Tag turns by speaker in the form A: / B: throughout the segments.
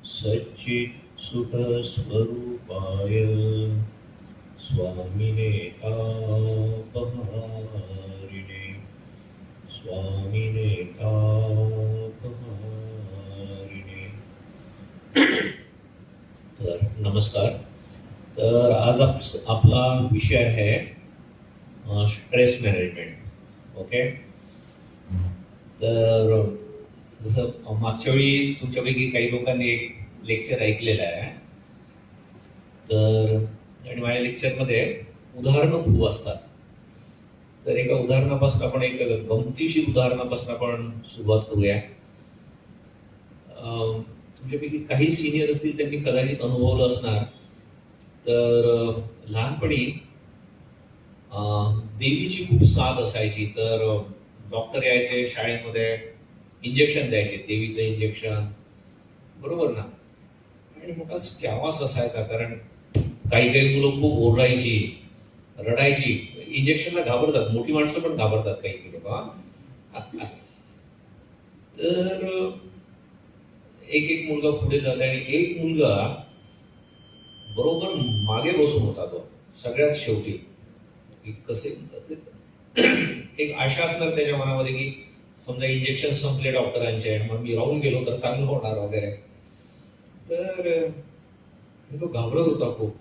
A: सच्चित् सुख स्वरूपाय स्वामिने तापहारिणे स्वामिने तापहारिणे. तर नमस्कार. तर आज आपला विषय आहे स्ट्रेस मॅनेजमेंट. ओके. तर जसं मागच्या वेळी तुमच्यापैकी काही लोकांनी एक लेक्चर ऐकलेलं आहे. तर आणि माझ्या लेक्चरमध्ये उदाहरणं खूप असतात. तर एका उदाहरणापासून आपण एक गमतीशीर उदाहरणापासून आपण सुरुवात करूया. तुमच्यापैकी काही सिनियर असतील, त्यांनी कदाचित अनुभवलं असणार. तर लहानपणी देवीची खूप साथ असायची. तर डॉक्टर यायचे शाळेमध्ये, इंजेक्शन द्यायचे, देवीचं इंजेक्शन, बरोबर ना. आणि मोठा स्कॅवास असायचा, कारण काही काही मुलं खूप ओरडायची, रडायची. इंजेक्शनला घाबरतात, मोठी माणसं पण घाबरतात काही काही लोक. तर एक एक मुलगा पुढे जाता आणि एक मुलगा बरोबर मागे बसून होता, तो सगळ्यात शेवटी. कसे एक आशा असणार त्याच्या मनामध्ये की समजा इंजेक्शन संपले डॉक्टरांचे, मग मी राहून गेलो तर चांगलं होणार वगैरे. तर तो घाबरत होता खूप.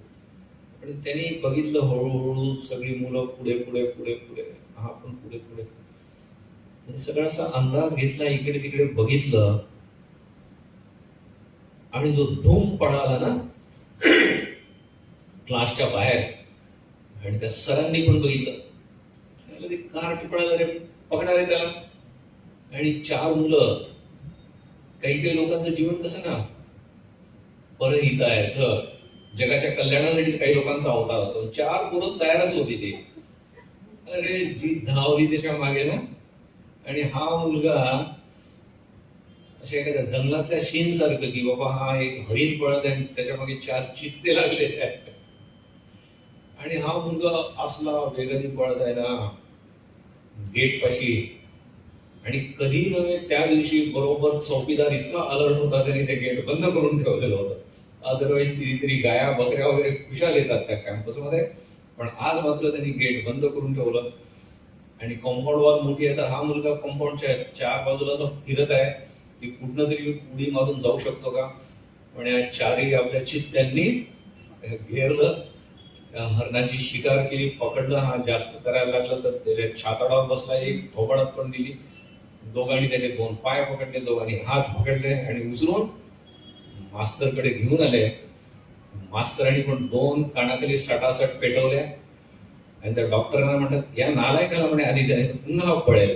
A: आणि त्यांनी बघितलं हळूहळू सगळी मुलं पुढे पुढे पुढे पुढे, हा पण पुढे पुढे. सगळा असा अंदाज घेतला, इकडे तिकडे बघितलं, आणि जो धूम पळाला ना क्लासच्या बाहेर, आणि त्या सरांनी पण बघितलं, ते कार टिपळाला रे, पकडणार आहे त्याला. आणि 4 मुलं, काही काही लोकांचं जीवन कसं ना, परहितायचं, जगाच्या कल्याणासाठीच काही लोकांचा अवतार असतो. 4 पोरं तयारच होती ते. अरे जी धावली त्याच्या मागे ना. आणि हा मुलगा अशा एखाद्या जंगलातल्या शीन सारखं, की बाबा हा एक हरिण पळत आहे आणि त्याच्या मागे 4 चित्ते लागलेले आहेत. आणि हा मुलगा असला वेगाने पळत आहे ना गेट पाशी. आणि कधी नव्हे त्या दिवशी बरोबर चौकीदार इतका अलर्ट होता, त्याने ते गेट बंद करून ठेवलेलं होतं. अदरवाईज कितीतरी गाया बकऱ्या वगैरे खुशाल येतात त्या कॅम्पसमध्ये, पण आज मात्र त्यांनी गेट बंद करून ठेवलं. आणि कंपाऊंड वॉल मोठी आहे, तर हा मुलगा कंपाऊंडच्या 4 बाजूला असं फिरत आहे की कुठनं तरी उडी मारून जाऊ शकतो का. आणि 4ही आपल्या चित्त्यांनी घेरलं, हरणाची शिकार केली, पकडलं. हा जास्त करायला लागलं तर त्याच्या छाताडावर बसला, एक थोबाडात पण दिली. दोघांनी त्याचे 2 पाय पकडले, दोघांनी हात पकडले आणि उचलून मास्तरकडे घेऊन आले. मास्तरांनी पण 2 कानाखाली सटासट पेटवल्या. आणि त्या डॉक्टरांना म्हणतात, या नालायकाला म्हणे आधी त्याने पुन्हा पळेल.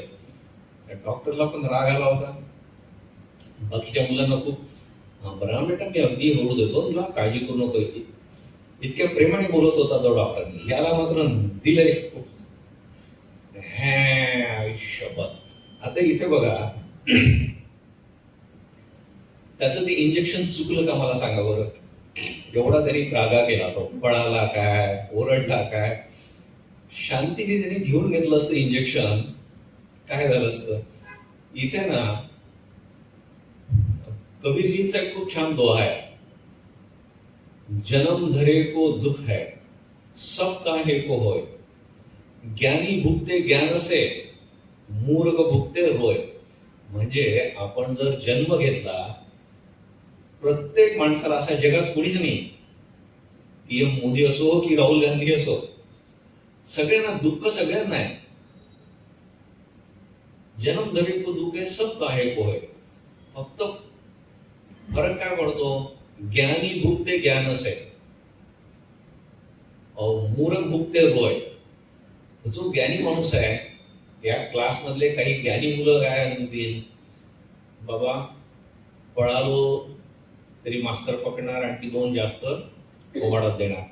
A: डॉक्टरला पण राग आला होता. बाकीच्या मुलांना खूप, बरं बेटा मी अगदी होऊ देतो, तुला काळजी करू नको, इतक्या प्रेमाने बोलत होता तो डॉक्टरनी. याला मात्र दिलंय आयुष्यभर. आता इथे बघा, त्याचं ते इंजेक्शन चुकलं का मला सांगा बरं. एवढा त्यांनी त्रागा केला, तो पळाला काय, ओरडला काय. शांतीने त्यांनी घेऊन घेतलं असतं इंजेक्शन, काय झालं असतं. इथे ना कबीरजींचा एक खूप छान दोहा आहे, जन्म धरे को दुख है सब काहे को होय, ज्ञानी भुगते ज्ञान से मूर्ख भुगते रोय. म्हणजे आपण जर जन्म घेतला, प्रत्येक माणसाला असा जगात कोणीच नाही, पीएम मोदी असो की राहुल गांधी असो, सगळ्यांना दुःख सगळ्यांना आहे. जन्म धरे को दुःख है सब काहे को होय. फक्त फरक काय पडतो, ज्ञानी भुगते ज्ञान से और मूर्ख भुगते रोय. जो ज्ञानी माणूस आहे, या क्लासमधले काही ज्ञानी मुलं काय म्हणतील, बाबा पळालो तरी मास्तर पकडणार, आणखी 2 जास्त ओवाडात देणार,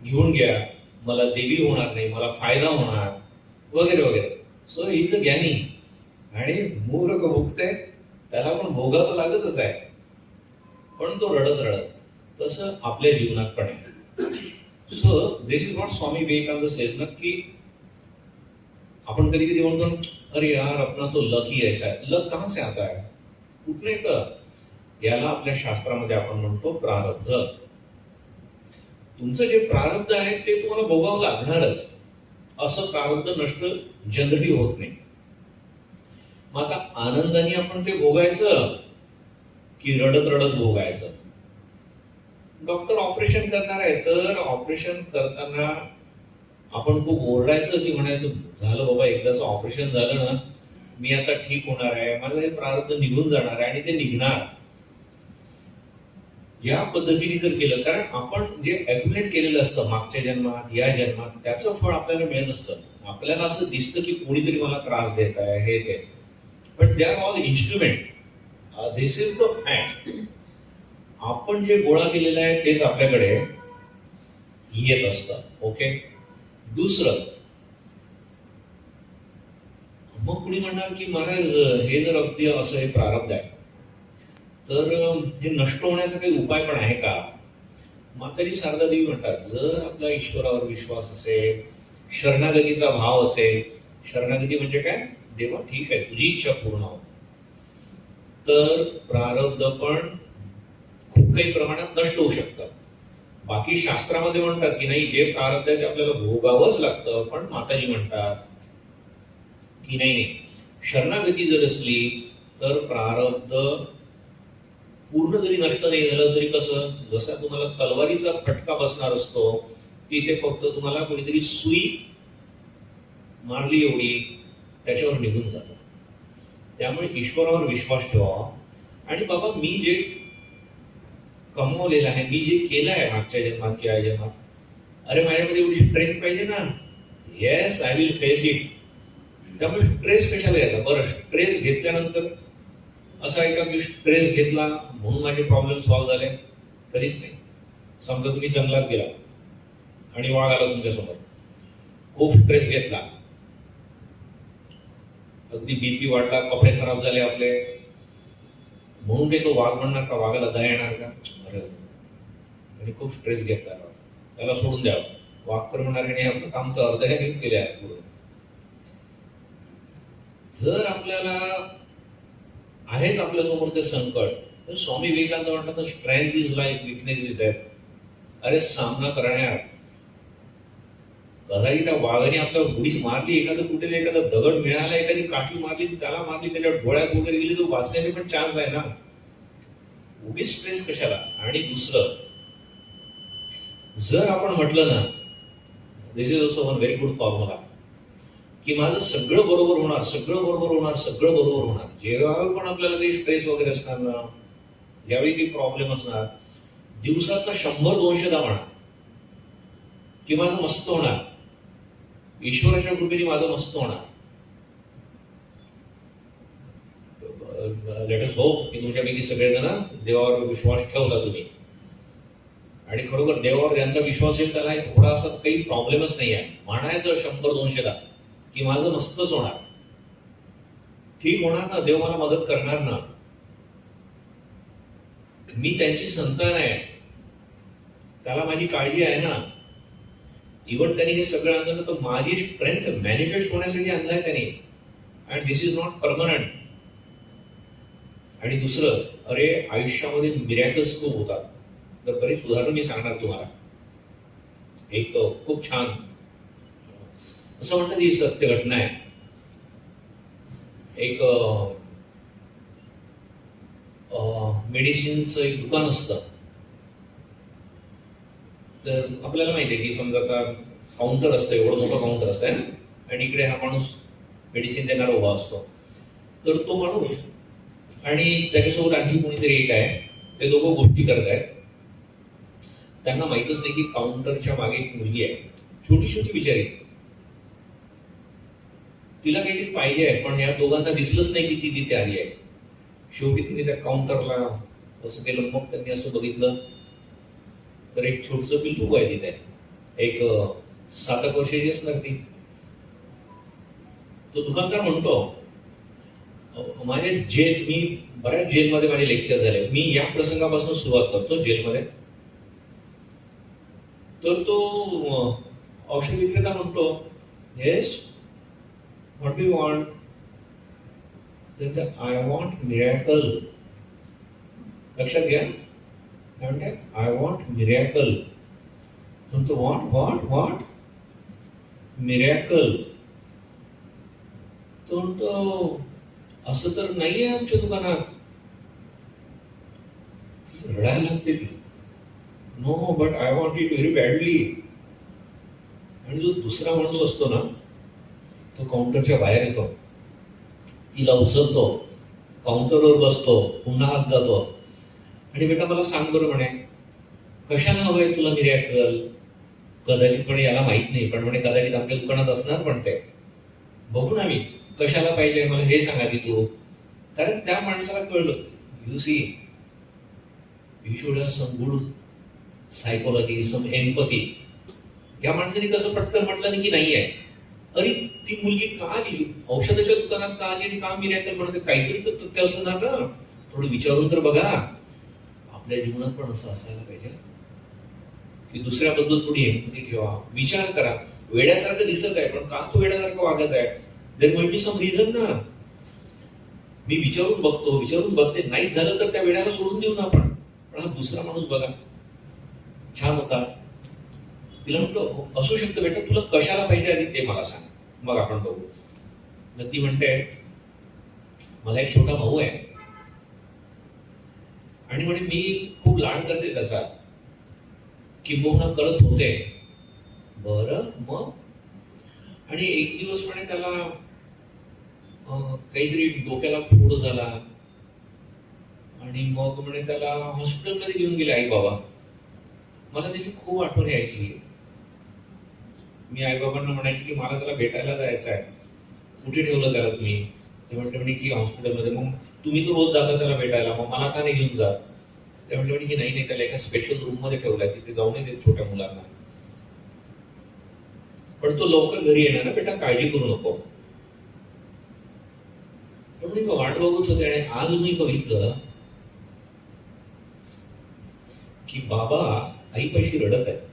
A: घेऊन घ्या, मला देवी होणार नाही, मला फायदा होणार वगैरे वगैरे. सो ही इज अ ज्ञानी. आणि मूर्ख भुगते, त्याला पण भोगावं लागतच आहे, पण तो रडत रडत. तसं आपल्या जीवनात पण आहे. So this is what Swami Vivekananda says ना, की अपन कभी कभी बोलते हैं अरे यार अपना तो लक ही ऐसा है. लक कहां से आता है? उठने का. याला आपल्या शास्त्रामध्ये आपण म्हणतो प्रारब्ध. तुमचं जे प्रारब्ध आहे ते तुम्हाला भोगावं लागणारच. असं प्रारब्ध नष्ट जनरली होत नाही. मग आता आनंदाने आपण ते भोगायचं की रडत रडत भोगायचं? डॉक्टर ऑपरेशन करणार आहे तर ऑपरेशन करताना आपण खूप ओरडायचं की म्हणायचं झालं बाबा, एकदाच ऑपरेशन झालं ना, मी आता ठीक होणार आहे, माझं हे प्रारब्ध निघून जाणार आहे आणि ते निघणार. या पद्धतीने जर केलं, कारण आपण जे अॅक्युमुलेट केलेलं असतं मागच्या जन्मात या जन्मात, त्याचं फळ आपल्याला मिळत नसतं. आपल्याला असं दिसतं की कोणीतरी मला त्रास देत आहे, हे ते, but they are all instrument. This is the fact. आपण जे गोळा केलेलं आहे तेच आपल्याकडे येत असतं. ओके. दुसरं, मग कुणी म्हणणार की महाराज हे जर अगदी असं हे प्रारब्ध आहे तर हे नष्ट होण्याचा काही उपाय पण आहे का? माताजी शारदा देवी म्हणतात, जर आपला ईश्वरावर विश्वास असेल, शरणागतीचा भाव असेल, शरणागती म्हणजे काय, देवा ठीक आहे तुझी इच्छा पूर्ण हो, तर प्रारब्ध पण खूप काही प्रमाणात नष्ट होऊ शकतं. बाकी शास्त्रामध्ये म्हणतात की नाही, जे प्रारब्ध आहे ते आपल्याला भोगावंच लागतं, पण माताजी म्हणतात की नाही नाही, शरणागती जर असली तर प्रारब्ध पूर्ण जरी नष्ट नाही झालं तरी कसं, जसा तुम्हाला तलवारीचा फटका बसणार असतो, तिथे फक्त तुम्हाला कोणीतरी सुई मारली एवढी त्याच्यावर निघून जातं. त्यामुळे ईश्वरावर विश्वास ठेवावा. आणि बाबा मी जे कमवलेलं आहे, मी जे केलं आहे मागच्या जन्मात किंवा या जन्मात, अरे माझ्यामध्ये एवढी स्ट्रेंथ पाहिजे ना. Yes, I will face it. त्यामुळे स्ट्रेस कशाला घ्यायचा? बरं, स्ट्रेस घेतल्यानंतर असं आहे का की स्ट्रेस घेतला म्हणून माझे प्रॉब्लेम सॉल्व्ह झाले? कधीच नाही. समजा तुम्ही जंगलात गेला आणि वाघ आला तुमच्यासमोर, खूप स्ट्रेस घेतला, अगदी बीपी वाढला, कपडे खराब झाले आपले, म्हणून ते तो वाघ म्हणणार का, वाघाला दया येणार का? अरे, आणि खूप स्ट्रेस घेतला, त्याला सोडून द्यावं. वाघ तर म्हणणार नाही, आपलं काम तर अर्ध्यानेच केले आहे पूर्ण. जर आपल्याला आहेच आपल्यासमोर ते संकट, तर स्वामी विवेकानंद म्हणतात, strength is life, weakness is death. अरे सामना करण्यात, कदाचित त्या वाघाने आपल्याला गुढीच मारली, एखादं कुठे एखादा दगड मिळाला, एखादी काठी मारली, त्याला मारली, त्याच्या डोळ्यात वगैरे गेली, तर वाचण्याचे पण चान्स आहे ना. उगीच स्ट्रेस कशाला? आणि दुसरं, जर आपण म्हटलं ना, this is also one very good formula, की माझं सगळं बरोबर होणार, सगळं बरोबर होणार, सगळं बरोबर होणार. जेव्हा पण आपल्याला काही स्ट्रेस वगैरे असणार ना, ज्यावेळी काही प्रॉब्लेम असणार, दिवसात 100-200दा म्हणा की माझं मस्त होणार, ईश्वराच्या कृपेने माझं मस्त होणार. लेट अस होप की तुमच्यापैकी सगळेजण देवावर विश्वास ठेवला तुम्ही, आणि खरोखर देवावर ज्यांचा विश्वास आहे त्याला थोडासा काही प्रॉब्लेमच नाही आहे. म्हणायचं 100-200दा की माझं मस्तच होणार, ठीक होणार ना, देव मला मदत करणार ना, मी त्यांची संतान आहे, त्याला माझी काळजी आहे ना. इव्हन त्यांनी हे सगळं आणलं तर माझी स्ट्रेंथ मॅनिफेस्ट होण्यासाठी आणलाय त्यांनी, and this is not permanent. आणि दुसरं, अरे आयुष्यामध्ये मिरॅकल्स खूप होतात. तर बरेच उदाहरण मी सांगणार तुम्हाला. एक खूप छान असं म्हणतात, ही सत्य घटना आहे. एक मेडिसिनचं एक दुकान असतं. तर आपल्याला माहिती आहे की समजा आता काउंटर असतं, एवढं मोठं काउंटर असतं ना, आणि इकडे हा माणूस मेडिसिन देणारा उभा असतो. तर तो माणूस आणि त्याच्यासोबत आणखी कोणीतरी एक आहे, ते दोघं गोष्टी करत आहेत. त्यांना माहितच नाही की काउंटरच्या मागे एक मुलगी आहे, छोटी छोटी बिचारी, तिला काहीतरी पाहिजे आहे, पण या दोघांना दिसलंच नाही की ती तिथे आली आहे. शेवटी तिने त्या काउंटरला असं केलं, मग त्यांनी असं बघितलं तर एक छोटस पिल्लू आहे तिथे, एक 7 वर्षाची असणार ती. तो दुकानदार म्हणतो, माझ्या मी बऱ्याच जेलमध्ये माझे लेक्चर झाले, मी या प्रसंगापासून सुरुवात करतो जेलमध्ये. तर तो औषध विक्रेता म्हणतो, yes, what do you want? I want miracle. लक्षात घ्या काय म्हणते, आय वॉन्ट मिरॅकल. म्हणतो वॉट वॉट वॉट मिरॅकल. तो म्हणतो असं तर नाहीये आमच्या दुकानात. रडायला लागते ती. No but I want it very badly. आणि जो दुसरा माणूस असतो ना तो काउंटरच्या बाहेर येतो, तिला उचलतो, काउंटरवर बसतो, पुन्हा आत जातो आणि बेटा मला सांग बरं म्हणे कशाला हवंय तुला मिरॅकल. कदाचित पण याला माहित नाही, पण म्हणे कदाचित आमच्या दुकानात असणार पण ते बघू ना मी कशाला पाहिजे मला हे सांगा की तू. कारण त्या माणसाला कळलं, you see you should have some good psychology, some empathy. या माणसाने कसं पटकन म्हटलं नाही की नाही आहे. अरे ती मुलगी का आली, औषधाच्या दुकानात का आली आणि का मिरॅकल म्हणते, काहीतरी तर तथ्य असणार ना. थोडं विचारून तर बघा. आपल्या जीवनात पण असं असायला पाहिजे की दुसऱ्याबद्दल थोडी एम्पथी ठेवा, विचार करा. वेड्यासारखं दिसत आहे पण का तो वेड्यासारखं वागत आहे, there might be some reason ना. मी विचारून बघतो, विचारून बघते, नाही झालं तर त्या वेड्याला सोडून देऊ ना आपण. पण हा दुसरा माणूस बघा छान होता. तिला म्हणतो असू शकतं बेटा, तुला कशाला पाहिजे आधी ते मला सांग, मग आपण बघू. मग ती म्हणते मला एक छोटा भाऊ आहे आणि म्हणे मी खूप लाड करते त्याचा, किंबहुना करत होते. बरं मग. आणि एक दिवस म्हणे त्याला काहीतरी डोक्याला फोड झाला आणि मग म्हणे त्याला हॉस्पिटलमध्ये घेऊन गेले आई बाबा. मला त्याची खूप आठवण यायची. मी आईबाबांना म्हणायची की मला त्याला भेटायला जायचं आहे. कुठे ठेवलं त्याला तुम्ही. ते म्हटलं म्हणे की हॉस्पिटलमध्ये. मग तुम्ही तर रोज जाता त्याला भेटायला, मग मला का नाही घेऊन जा. ते म्हटलं म्हणे की नाही नाही त्याला एका स्पेशल रूम मध्ये ठेवलाय, तिथे जाऊ नये देत छोट्या मुलांना. पण तो लवकर घरी येणार ना बेटा, काळजी करू नको. मी वाट बघत होते आणि आज मी बघितलं की बाबा आईपाशी रडत आहे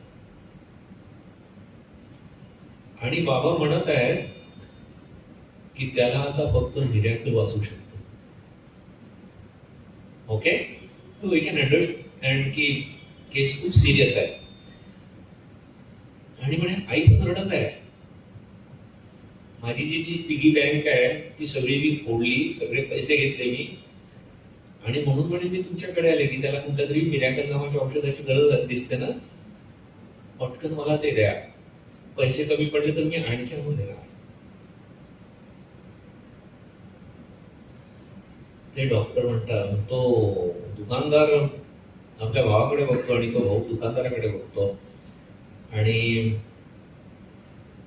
A: आणि बाबा म्हणत आहे की त्याला आता फक्त मिरॅकल वाचू शकतो. ओके, वी कॅन अंडरस्टँड की केस खूप सिरियस आहे. आणि म्हणे आई पण रडत आहे. माझी जी पिगी बँक आहे ती सगळी मी फोडली, सगळे पैसे घेतले मी, आणि म्हणून म्हणे मी तुमच्याकडे आले की त्याला कुठल्या तरी मिरॅकल नावाच्या औषधाची गरज दिसते ना, पटकन मला ते द्या. पैसे कमी पडले तर मी आणखी आणून देणार. ते डॉक्टर म्हणतात, तो दुकानदार आपल्या भावाकडे बघतो आणि तो भाऊ दुकानदाराकडे बघतो. आणि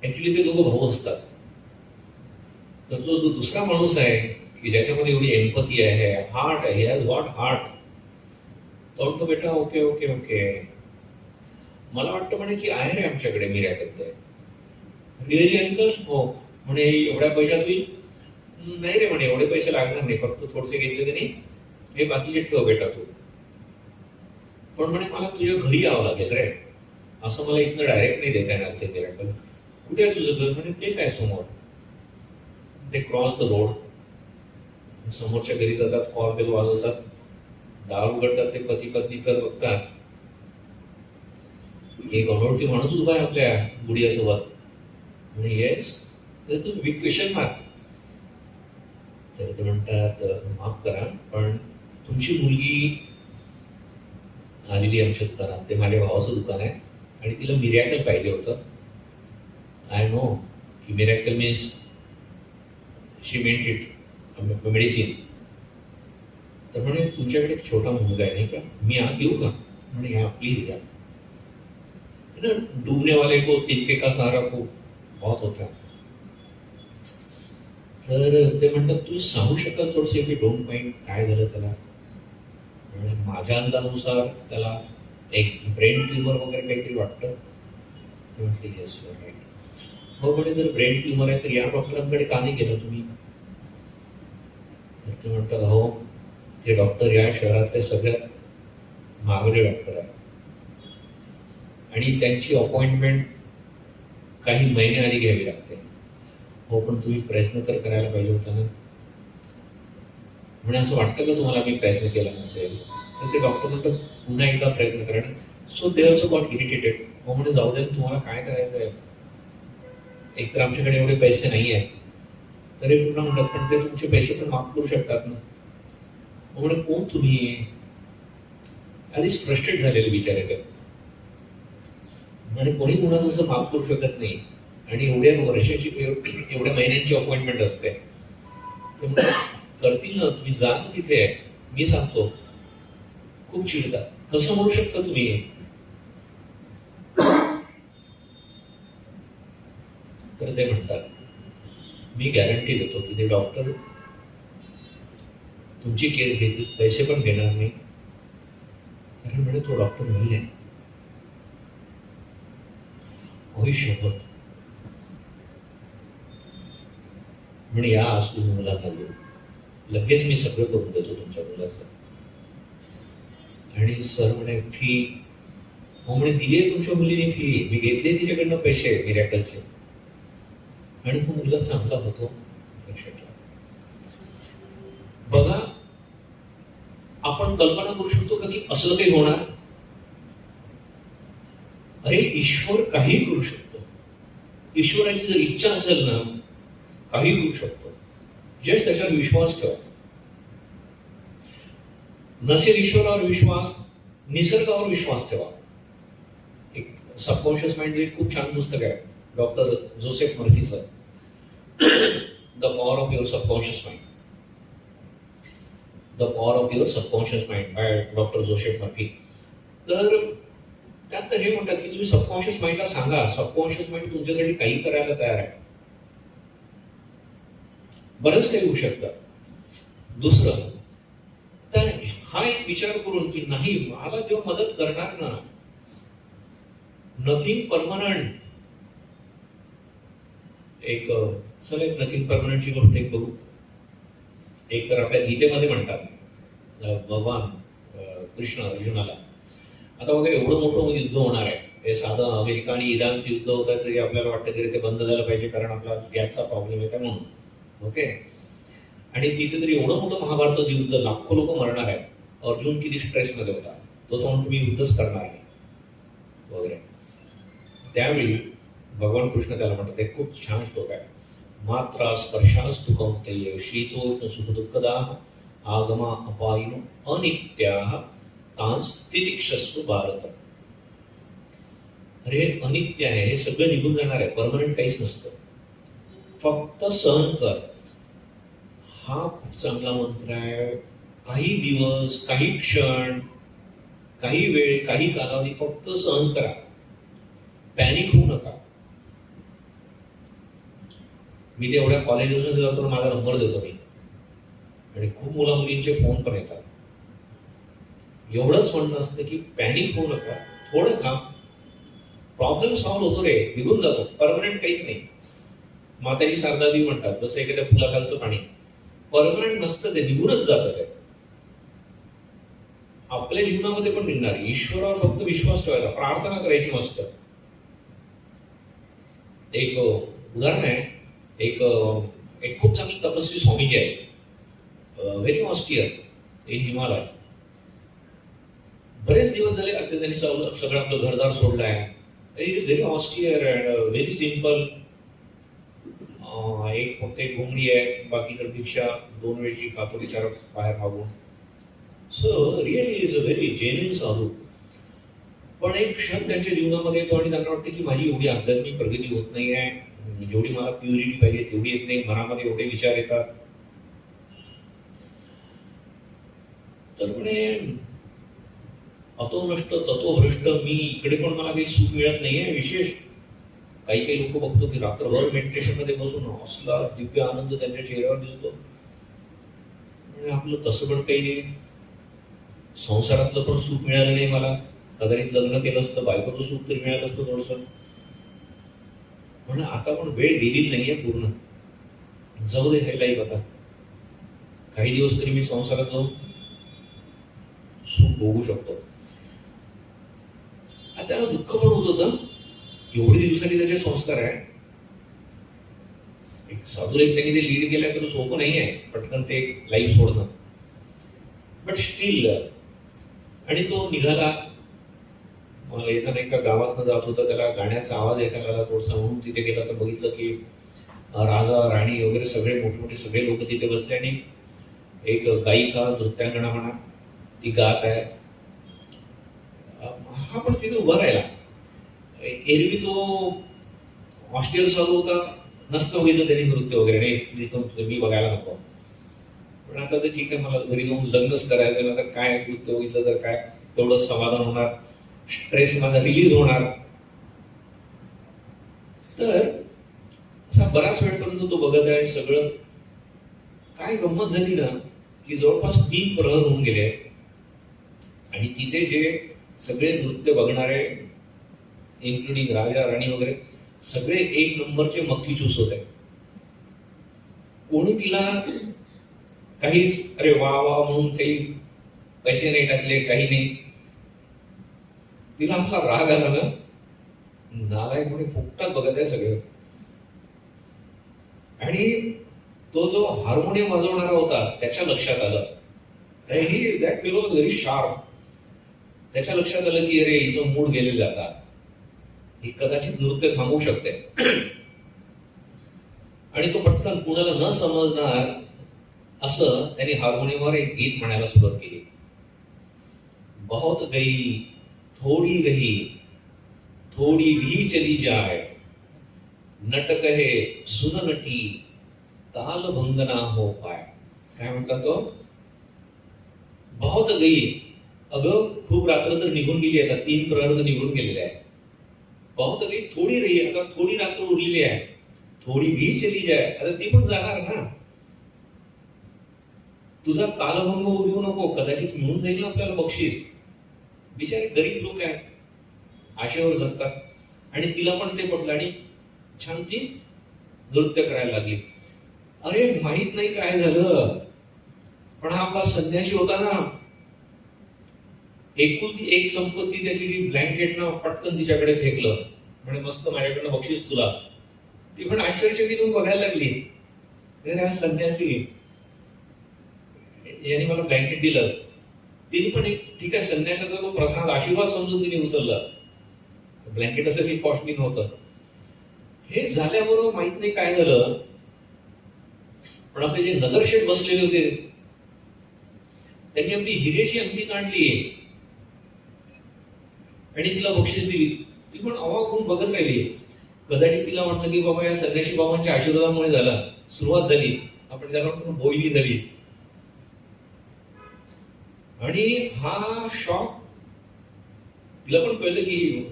A: ऍक्च्युली ते दोघं भाऊ असतात. तर जो दुसरा माणूस आहे की ज्याच्यामध्ये एवढी एम्पथी आहे, हार्ट आहे, हॅज गॉट हार्ट, तो म्हणतो बेटा ओके ओके ओके, मला वाटतं म्हणे की आहे रे आमच्याकडे मिरॅकल. Really uncle? हो म्हणे एवढ्या पैशात होईल? नाही रे म्हणे एवढे पैसे लागणार नाही, फक्त थोडेसे घेतले त्यांनी, हे बाकीचे ठेव बेटा तू. पण म्हणे मला तुझ्या घरी यावं लागेल रे, असं मला इथनं डायरेक्ट नाही देता येणार ते मिरॅकल. कुठे आहे तुझं घर? म्हणे ते काय समोर. ते क्रॉस द रोड. समोरच्या घरी जातात, कॉल बेल वाजवतात, दार उघडतात, ते पती पत्नी तर बघतात एक अनोळखी माणूस उभा आहे आपल्या गुडियासोबत. म्हणे येस, बिग क्वेश्चन मार्क. तर ते म्हणतात माफ करा पण तुमची मुलगी आलेली आमच्या दुकानात, ते माझ्या भावाचं दुकान आहे आणि तिला मिरॅकल पाहिजे होतं. आय नो की miracle means she meant it medicine. तर म्हणे तुमच्याकडे एक छोटा मुलगा आहे नाही का, मी आत येऊ का? म्हणे या प्लीज या. डूबने वाले को तिनके का सहारा को बहुत होता. तर ते म्हणतात तू सांगू शकाल थोडसे की डोंट माइंड काय झालं त्याला? माझ्या अंदानुसार त्याला एक ब्रेन ट्युमर वगैरे काहीतरी वाटतं. ते म्हटले येस यू आर राईट. हो म्हणे जर ब्रेन ट्युमर आहे तर या डॉक्टरांकडे का नाही गेला तुम्ही? तर ते म्हणतात हो ते डॉक्टर या शहरातले सगळ्यात महागडे डॉक्टर आहे आणि त्यांची अपॉइंटमेंट काही महिने आधी घ्यावी लागते. हो पण तुम्ही प्रयत्न तर करायला पाहिजे होता ना. म्हणजे असं वाटतं का तुम्हाला मी प्रयत्न केला नसेल? तर ते डॉक्टर म्हणतात पुन्हा एकदा प्रयत्न करा. So they also got irritated. मग म्हणजे जाऊ द्या, तुम्हाला काय करायचं आहे, एकतर आमच्याकडे एवढे पैसे नाही आहेत. तरी पुन्हा म्हणतात पण ते तुमचे पैसे पण माफ करू शकतात ना. मग म्हणजे कोण तुम्ही, आधीच फ्रस्ट्रेट झालेले बिचारे ते. म्हणजे कोणी कुणाचं असं माफ करू शकत नाही. आणि एवढ्या वर्षाची एवढ्या महिन्यांची अपॉइंटमेंट असते. त्यामुळे करतील ना, तुम्ही जा ना तिथे, मी सांगतो. खूप चिडता. कसं म्हणू शकता तुम्ही? तर ते म्हणतात मी गॅरंटी देतो की ते डॉक्टर तुमची केस घेतील, पैसे पण घेणार नाही. कारण म्हणजे तो डॉक्टर नाही आहे. शपथ म्हणे या आज तुम्ही मुलांना घेऊन, लगेच मी सगळं करून देतो तुमच्या मुलाचं. आणि सर म्हणे फी, म्हणे दिली आहे तुमच्या मुलीने फी, मी घेतले तिच्याकडनं पैसे मिरॅकलचे, आणि तो मुलगा चांगला होतो. बघा, आपण कल्पना करू शकतो का की असं काही होणार? अरे ईश्वर काही करू शकतो. ईश्वराची जर इच्छा असेल ना, काही करू शकतो. जस्ट त्याच्यावर विश्वास ठेवा. नसेल ईश्वरावर विश्वास, निसर्गावर विश्वास ठेवा. एक सबकॉन्शियस माइंड एक खूप छान पुस्तक आहे डॉक्टर जोसेफ मर्फीचं, the power of your subconscious mind. The power of your subconscious mind by doctor Joseph Murphy. तर त्यात तर हे म्हणतात की तुम्ही सबकॉन्शियस माइंडला सांगा, सबकॉन्शियस माइंड तुमच्यासाठी काही करायला तयार आहे. बरंच काही होऊ शकतं. दुसरं तर हा एक विचार करून की नाही, मला जेव्हा मदत करणार ना, नथिंग परमनंट. एक चल एक नथिंग परमनंटची गोष्ट एक बघू. एक तर आपल्या गीतेमध्ये म्हणतात भगवान कृष्ण अर्जुनाला, आता बघा एवढं मोठं युद्ध होणार आहे, हे साधं अमेरिका आणि इराणचं युद्ध होत आहे, तरी आपल्याला वाटतं की ते बंद झालं पाहिजे कारण आपला गॅसचा प्रॉब्लेम येतो म्हणून. ओके, आणि तिथे तरी एवढं मोठं महाभारताचं युद्ध, लाखो लोक मरणार आहेत. अर्जुन किती स्ट्रेसमध्ये होता, तो म्हणून मी युद्धच करणार नाही वगैरे. त्यावेळी भगवान कृष्ण त्याला म्हणतात, एक खूप छान श्लोक आहे, मात्रा स्पर्शास्तु कौंतेय शीतोष्ण सुख दुःखदा आगमा अपायिनो अनित्याः तांस तितिक्षस्व भारत. अरे अनित्य आहे, हे सगळं निघून जाणार आहे, परमनंट काहीच नसतं, फक्त सहन कर. हा खूप चांगला मंत्र आहे. काही दिवस, काही क्षण, काही वेळ, काही कालावधी फक्त सहन करा, पॅनिक होऊ नका. मी तेवढ्या कॉलेजेसमध्ये जातो ना, माझा नंबर देतो मी, आणि खूप मुला मुलींचे फोन पण येतात. एवढंच म्हणणं असतं की पॅनिक होऊ नका, थोडं थांब, प्रॉब्लेम सॉल्व्ह होतो रे, निघून जातो, परमनंट काहीच नाही. माताजी शारदादेवी म्हणतात, जसं एखाद्या फुलाखालचं पाणी परमनंट नसतं, ते निघूनच जातं. ते आपल्या जीवनामध्ये पण निघणार. ईश्वरावर फक्त विश्वास ठेवायचा, प्रार्थना करायची मस्त. एक उदाहरण आहे, एक खूप चांगले तपस्वी स्वामीजी आहे, व्हेरी ऑस्टियर इन हिमालय. बरेच दिवस झाले त्यांनी सगळं आपलं घरदार सोडलं आहे. Very austere and very simple. एक फक्त एक घोंगडी आहे, बाकी तर भिक्षा 2 वेळची खातो विचार बाहेर मागून. So really is a very genuine साधू. पण एक क्षण त्यांच्या जीवनामध्ये येतो आणि त्यांना वाटतं की माझी एवढी आध्यात्मिक प्रगती होत नाही आहे, जेवढी मला प्युरिटी पाहिजे तेवढी येत नाही, मनामध्ये एवढे विचार येतात. तर म्हणे अतो नष्ट ततो भ्रष्ट, मी इकडे पण मला काही सुख मिळत नाहीये विशेष. काही काही लोक बघतो की रात्रभर मेडिटेशन मध्ये बसून असला दिव्य आनंद त्यांच्या चेहऱ्यावर दिसतो. म्हणजे आपलं तसं पण काही नाही, संसारातलं पण सुख मिळालं नाही मला, कदाचित लग्न केलं असतं, बायकोचं सुख तरी मिळालं असतं थोडस. म्हणजे आता पण वेळ गेलेली नाहीये पूर्ण, जाऊ दे हे लाईफ आता, काही दिवस तरी मी संसारात जाऊन सुख भोगू शकतो. त्याला दुःख पण होत होतं, एवढी दिवसांनी त्याचे संस्कार आहे. एक साधू एक त्यांनी ते लीड केलंय तर सोपं नाही आहे पटकन ते लाईफ सोडणं. बट स्टील आणि तो निघाला. येताना एका गावातनं जात होता, त्याला गाण्याचा आवाज ऐकायला आला थोडासा, म्हणून तिथे गेला तर बघितलं की राजा राणी वगैरे सगळे मोठमोठे सगळे लोक तिथे बसले आणि एक गायिका नृत्यांगणा म्हणा ती गात आहे. हा पण तिथे उभा राहिला. एरवी तो हॉस्टेल चालू होता, नसतं बघितलं त्यांनी नृत्य वगैरे, नाही स्त्रीचं मी बघायला नको. पण आता तर ठीक आहे, मला घरी जाऊन लग्नच करायचं, तर काय नृत्य बघितलं तर काय तेवढं समाधान होणार, स्ट्रेस माझा रिलीज होणार. तर असा बराच वेळपर्यंत तो बघत आहे. सगळं काय गंमत झाली ना की जवळपास 3 प्रहर होऊन गेले आणि तिथे जे सगळे नृत्य बघणारे इन्क्लुडिंग राजा राणी वगैरे सगळे 1 नंबरचे मक्खी चूस होते. कोणी तिला काहीच अरे वा वा म्हणून काही पैसे नाही टाकले, काही नाही. तिला आपला राग आला ना, नालायक म्हणून फुकटात बघत आहे सगळं. आणि तो जो हार्मोनियम वाजवणारा होता त्याच्या लक्षात आलं, he that fellow was very sharp. त्याच्या लक्षात आलं की अरे हिचं मूड गेलेलं आता, ही कदाचित नृत्य थांबवू शकते. आणि तो पटकन कुणाला न समजणार असं त्यांनी हार्मोनियमवर एक गीत म्हणायला सुरुवात केली. बहुत गई थोड़ी रही थोड़ी भी चली जाए, नटक है सुन नटी ताल भंगना हो पाय. काय म्हणतात तो? बहुत गई, अगं खूप रात्र तर निघून गेली, आता 3 प्रहर तर निघून गेलेले आहे. बहुत गई थोडी रही, आता थोडी रात्र उरलेली आहे. थोडी भी चली जाय, आता ती पण जाणार ना. तुझा तालभंग होऊ देऊ नको, कदाचित मिळून जाईल ना आपल्याला बक्षीस. बिचारे गरीब लोक आहेत, आशेवर जगतात. आणि तिला पण ते पटलं आणि छान ती नृत्य करायला लागली. अरे माहित नाही काय झालं, पण हा आपला संन्यासी होता ना, एकुलती एक संपत्ती त्याची जी ब्लँकेट ना पटकन तिच्याकडे फेकलं, म्हणजे मस्त माझ्याकडनं बक्षीस तुला. ती पण आश्चर्यचकित बघायला लागली, हा संन्यासी यांनी मला ब्लँकेट दिलं. तिने पण एक ठीक आहे, संन्यासाचा तो प्रसाद आशीर्वाद समजून तिने उचलला. ब्लँकेट असं काही कॉस्टली नव्हतं. हे झाल्याबरोबर माहित नाही काय झालं, पण आपले जे नगरशेठ बसलेले होते त्यांनी आपली हिरेची अंगठी काढली आणि तिला बक्षीस दिली. ती पण अवाक होऊन बघत राहिली. कदाचित तिला वाटलं की बाबा या संन्यासी बाबांच्या आशीर्वादामुळे झाला, सुरुवात झाली, आपण त्याला बोलली झाली. आणि हा शॉक तिला पण कळलं की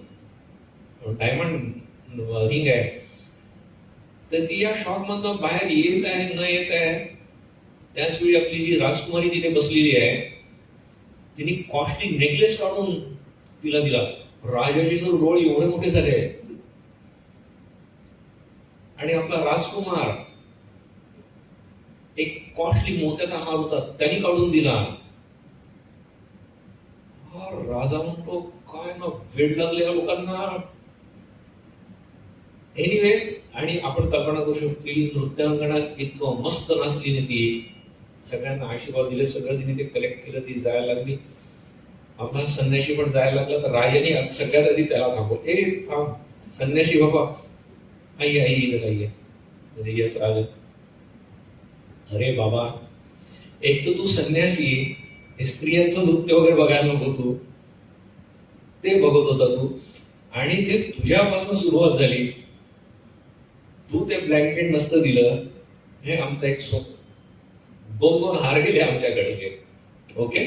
A: डायमंड रिंग आहे. तर ती या शॉक मधून बाहेर येत आहे न येत आहे. त्याच वेळी आपली जी राजकुमारी तिथे बसलेली आहे तिने कॉस्टली नेकलेस काढून तिला दिला. राजाचे तर डोळे एवढे मोठे झाले आणि आपला राजकुमार एक कॉस्टली मोत्याचा हार होता त्यांनी काढून दिला. हा राजा म्हणतो काय ना वेळ लागलेल्या लोकांना. एनिवे, आणि आपण कल्पना करू शकतो की नृत्यांगणा इतकं मस्त नाचली ती, सगळ्यांना आशीर्वाद दिले, सगळं तिने ते कलेक्ट केलं, ती जायला लागली. आपला संन्यासी पण जायला लागला तर राजाने सगळ्यात आधी त्याला थांबव, ए थांब संन्यासी बाबा, आई आई इथं काही आहे. यस राजा. अरे बाबा, एक तर तू संन्यासी, हे स्त्रियांचं नृत्य वगैरे बघायला नको, तू ते बघत होता तू, आणि ते तुझ्यापासून सुरुवात झाली. तू ते ब्लँकेट नसतं दिलं, हे आमचं एक सुख. 2-2 हार गेले आमच्याकडचे. ओके,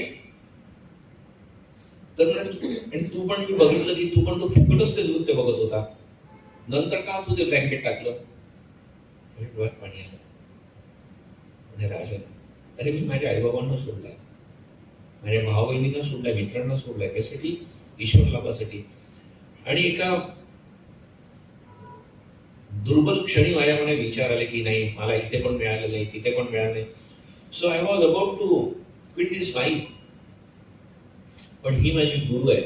A: तर आणि तू पण मी बघितलं की तू पण तो फुकटच ते नृत्य बघत होता, नंतर का तू ते ब्लँकेट टाकलं? डोळ्यात पाणी आलं. म्हणजे राजा, अरे मी माझ्या आईबाबांना सोडलाय, माझ्या भाऊ बहिणींना सोडलाय, मित्रांना सोडलाय, कशासाठी? ईश्वर लाभासाठी. आणि एका दुर्बल क्षणी माझ्यामध्ये विचार आले की नाही, मला इथे पण मिळालं नाही, तिथे पण मिळालं नाही. So I was about to quit this life. पण ही माझी गुरु आहे.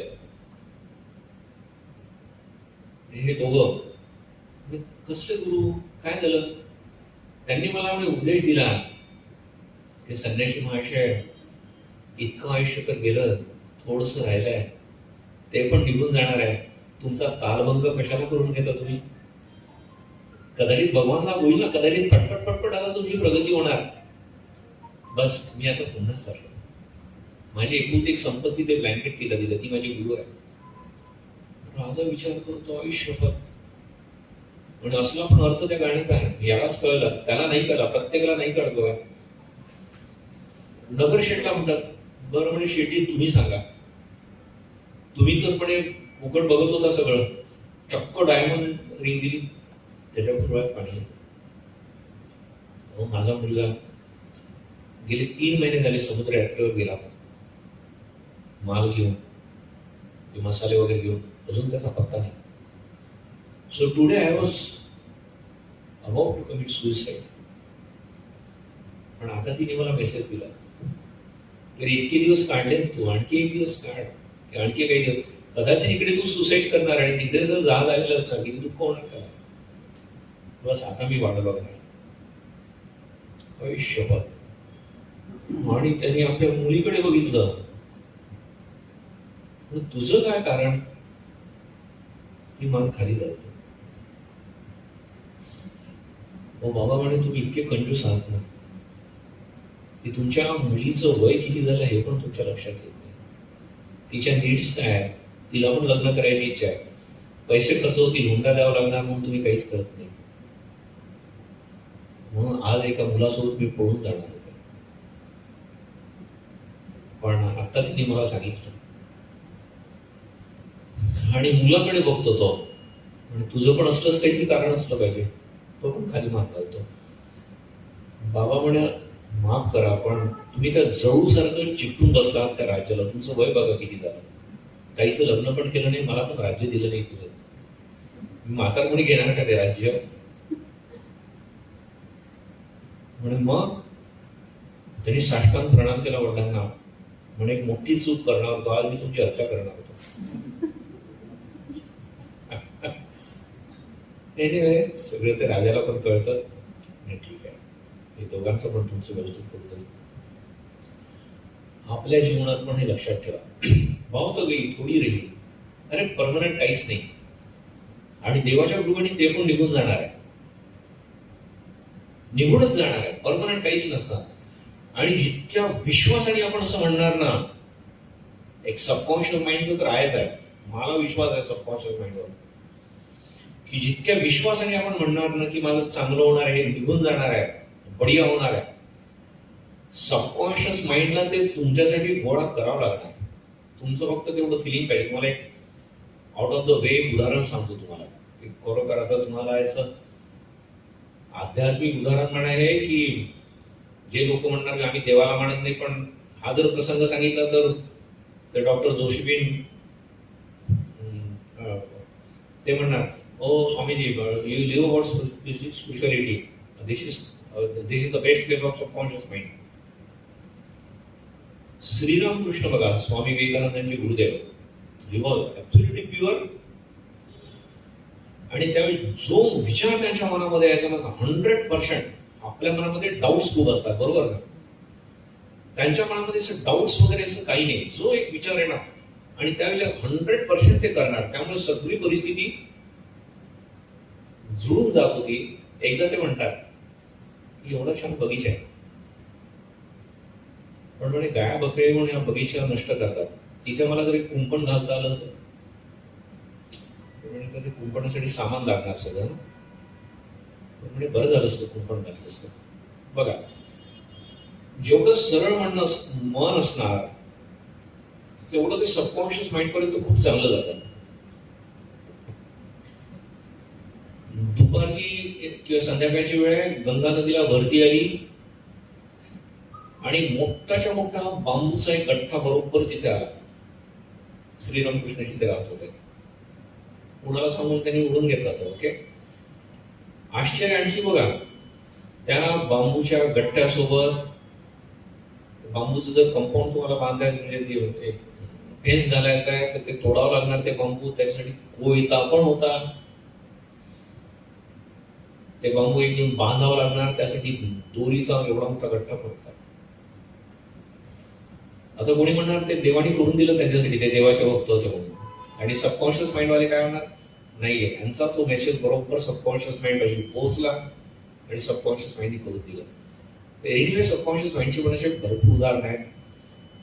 A: हे दोघं कसले गुरु, काय झालं? त्यांनी मला उपदेश दिला की संन्यासी महाशय, इतकं आयुष्य तर गेलं, थोडस राहिलंय, ते पण निघून जाणार आहे. तुमचा तालभंग कशाला करून घेता तुम्ही? कदाचित भगवानला होईल ना, कदाचित पटपट पटपट आता तुमची प्रगती होणार. बस मी आता पुन्हा चाललो. माझी एकूण एक संपत्ती ते ब्लँकेट तिला दिलं, ती माझी गुरु आहे. राजा विचार करतो, आयुष्यभर म्हणजे असला पण अर्थ त्या गाण्याचा आहे. यालाच कळलं, त्याला नाही कळला, प्रत्येकाला नाही कळतो. नगर शेठला म्हणतात, बरं म्हणजे शेठजी तुम्ही सांगा, तुम्ही तर पण फुकट बघत होता सगळं, चक्क डायमंड रिंग दिली, त्याच्या डोळ्यात पाणी येतं. हो, माझा मुलगा गेले 3 महिने झाले समुद्र यात्रेवर गेला, माल घेऊन, मसाले वगैरे घेऊन, अजून त्याचा पत्ता नाही. So today I was about to commit suicide. पण आता तिने मला मेसेज दिला की इतके दिवस काढले तू, आणखी एक दिवस काढ, आणखी काही दिवस. कदाचित इकडे तू सुसाईड करणार आणि तिकडे जर जहाज आलेलं असणार, किती दुःख होणार का? बस आता मी वाट बघणार. आयुष्यभर. आणि त्यांनी आपल्या मुलीकडे बघितलं, तुझं काय कारण? ती मान खाली जाते. ओ बाबा म्हणे, तुम्ही इतके कंजूस आहात ना, की तुमच्या मुलीचं वय किती झालं हे पण तुमच्या लक्षात येत नाही. तिच्या नीड्स काय आहेत, तिला पण लग्न करायची इच्छा आहे, पैसे खर्च होतील, हुंडा द्यावा लागणार, म्हणून तुम्ही काहीच करत नाही. म्हणून आज एका मुलासोबत मी पळून जाणार होते. पण आता तिने मला सांगितलं आणि मुलाकडे बघतो तो, आणि तुझं पण असलंच काहीतरी कारण असलं पाहिजे. तो पण खाली मान घालतो. बाबा म्हणे, माफ करा, पण तुम्ही त्या जळूसारखं चिकटून बसलात त्या राज्याला. तुमचं वय बघा किती झालं, काहीचं लग्न पण केलं नाही, मला पण राज्य दिलं नाही तुला. मी म्हातार कोणी घेणार का ते राज्य? म्हणे मग त्यांनी साष्टांग प्रणाम केला वडिलांना. म्हणे, एक मोठी चूक करणार होतो, आज मी तुमची हत्या करणार होतो. सगळं ते राजाला पण कळतं. ठीक आहे, हे दोघांचं पण तुमचं व्यवस्थित करून. आपल्या जीवनात पण हे लक्षात ठेवा, भाव तर गई थोडी रही, अरे परमनंट काहीच नाही. आणि देवाच्या कृपेने ते पण निघून जाणार आहे, निघूनच जाणार आहे. परमनंट काहीच नसतं. आणि जितक्या विश्वासाने आपण असं म्हणणार ना, एक सबकॉन्शियस माइंडचं तर आहेच आहे, मला विश्वास आहे सबकॉन्शियस माइंडवर, की जितक्या विश्वासाने आपण म्हणणार ना की माझं चांगलं होणार आहे, निघून जाणार आहे, बढिया होणार आहे, सबकॉन्शियस माइंडला ते तुमच्यासाठी गोळा करावं लागणार. तुमचं फक्त तेवढं फिलिंग पाहिजे. तुम्हाला एक आउट ऑफ द वे उदाहरण सांगतो तुम्हाला, की खरोखर आता तुम्हाला याचं आध्यात्मिक उदाहरण म्हणाय आहे, की जे लोक म्हणणार की आम्ही देवाला मानत नाही, पण हा जर प्रसंग सांगितला तर ते डॉक्टर जोशीबीन ते म्हणणार, ओ Swamiji, you live about spirituality, this is the best case of subconscious mind. Shri Ramakrishna बघा, स्वामी विवेकानंदांचे गुरुदेव, ही वॉज ऍब्सोल्युटली प्युअर. आणि त्यावेळी जो विचार त्यांच्या मनामध्ये यायचा ना, 100%. आपल्या मनामध्ये डाऊट्स खूप असतात, बरोबर ना? त्यांच्या मनामध्ये असं डाऊट्स वगैरे असं काही नाही. जो एक विचार येणार आणि त्या विचार 100% ते करणार. त्यामुळे सगळी परिस्थिती जुळून जात होती. एकदा ते म्हणतात की एवढा छान बगीचा आहे, पण म्हणे गाया बकरे म्हणून या बगीचा नष्ट करतात, तिथे मला जरी कुंपण घालता आलं तर ते कुंपणासाठी सामान लागणार सगळं. म्हणजे बरं झालं असतं कुंपण घातलं असतं. बघा, जेवढं सरळ मन असणार तेवढं ते सबकॉन्शियस माइंड पर्यंत खूप चांगलं जातं. दुपारची किंवा संध्याकाळची वेळ आहे, गंगा नदीला भरती आली आणि मोठाच्या मोठा बांबूचा एक गठ्ठा बरोबर तिथे आला. श्रीरामकृष्ण तिथे राहत होते. कुणाला सांगून त्यांनी उडून घेतला होता. ओके, आश्चर्य आणखी बघा, त्या बांबूच्या गठ्ठ्यासोबत बांबूचं जर कंपाऊंड तुम्हाला बांधायचं म्हणजे फेन्स घालायचा आहे तर ते तोडावं लागणार ते बांबू, त्याच्यासाठी कोयता पण होता, ते बांबू एकदम बांधावं लागणार, त्यासाठी दोरीचा एवढा मोठा गठ्ठा पण होता. आता कोणी म्हणणार ते देवाने करून दिलं त्यांच्यासाठी, ते देवाचे भक्त होते म्हणून. आणि सबकॉन्शियस माइंड वाले काय म्हणणार, नाहीये, यांचा तो मेसेज बरोबर सबकॉन्शियस माइंड पाहिजे पोहोचला आणि सबकॉन्शियस माइंडने करून दिलं. एनिवे सबकॉन्शियस माइंडची पण असे भरपूर उदाहरण आहेत.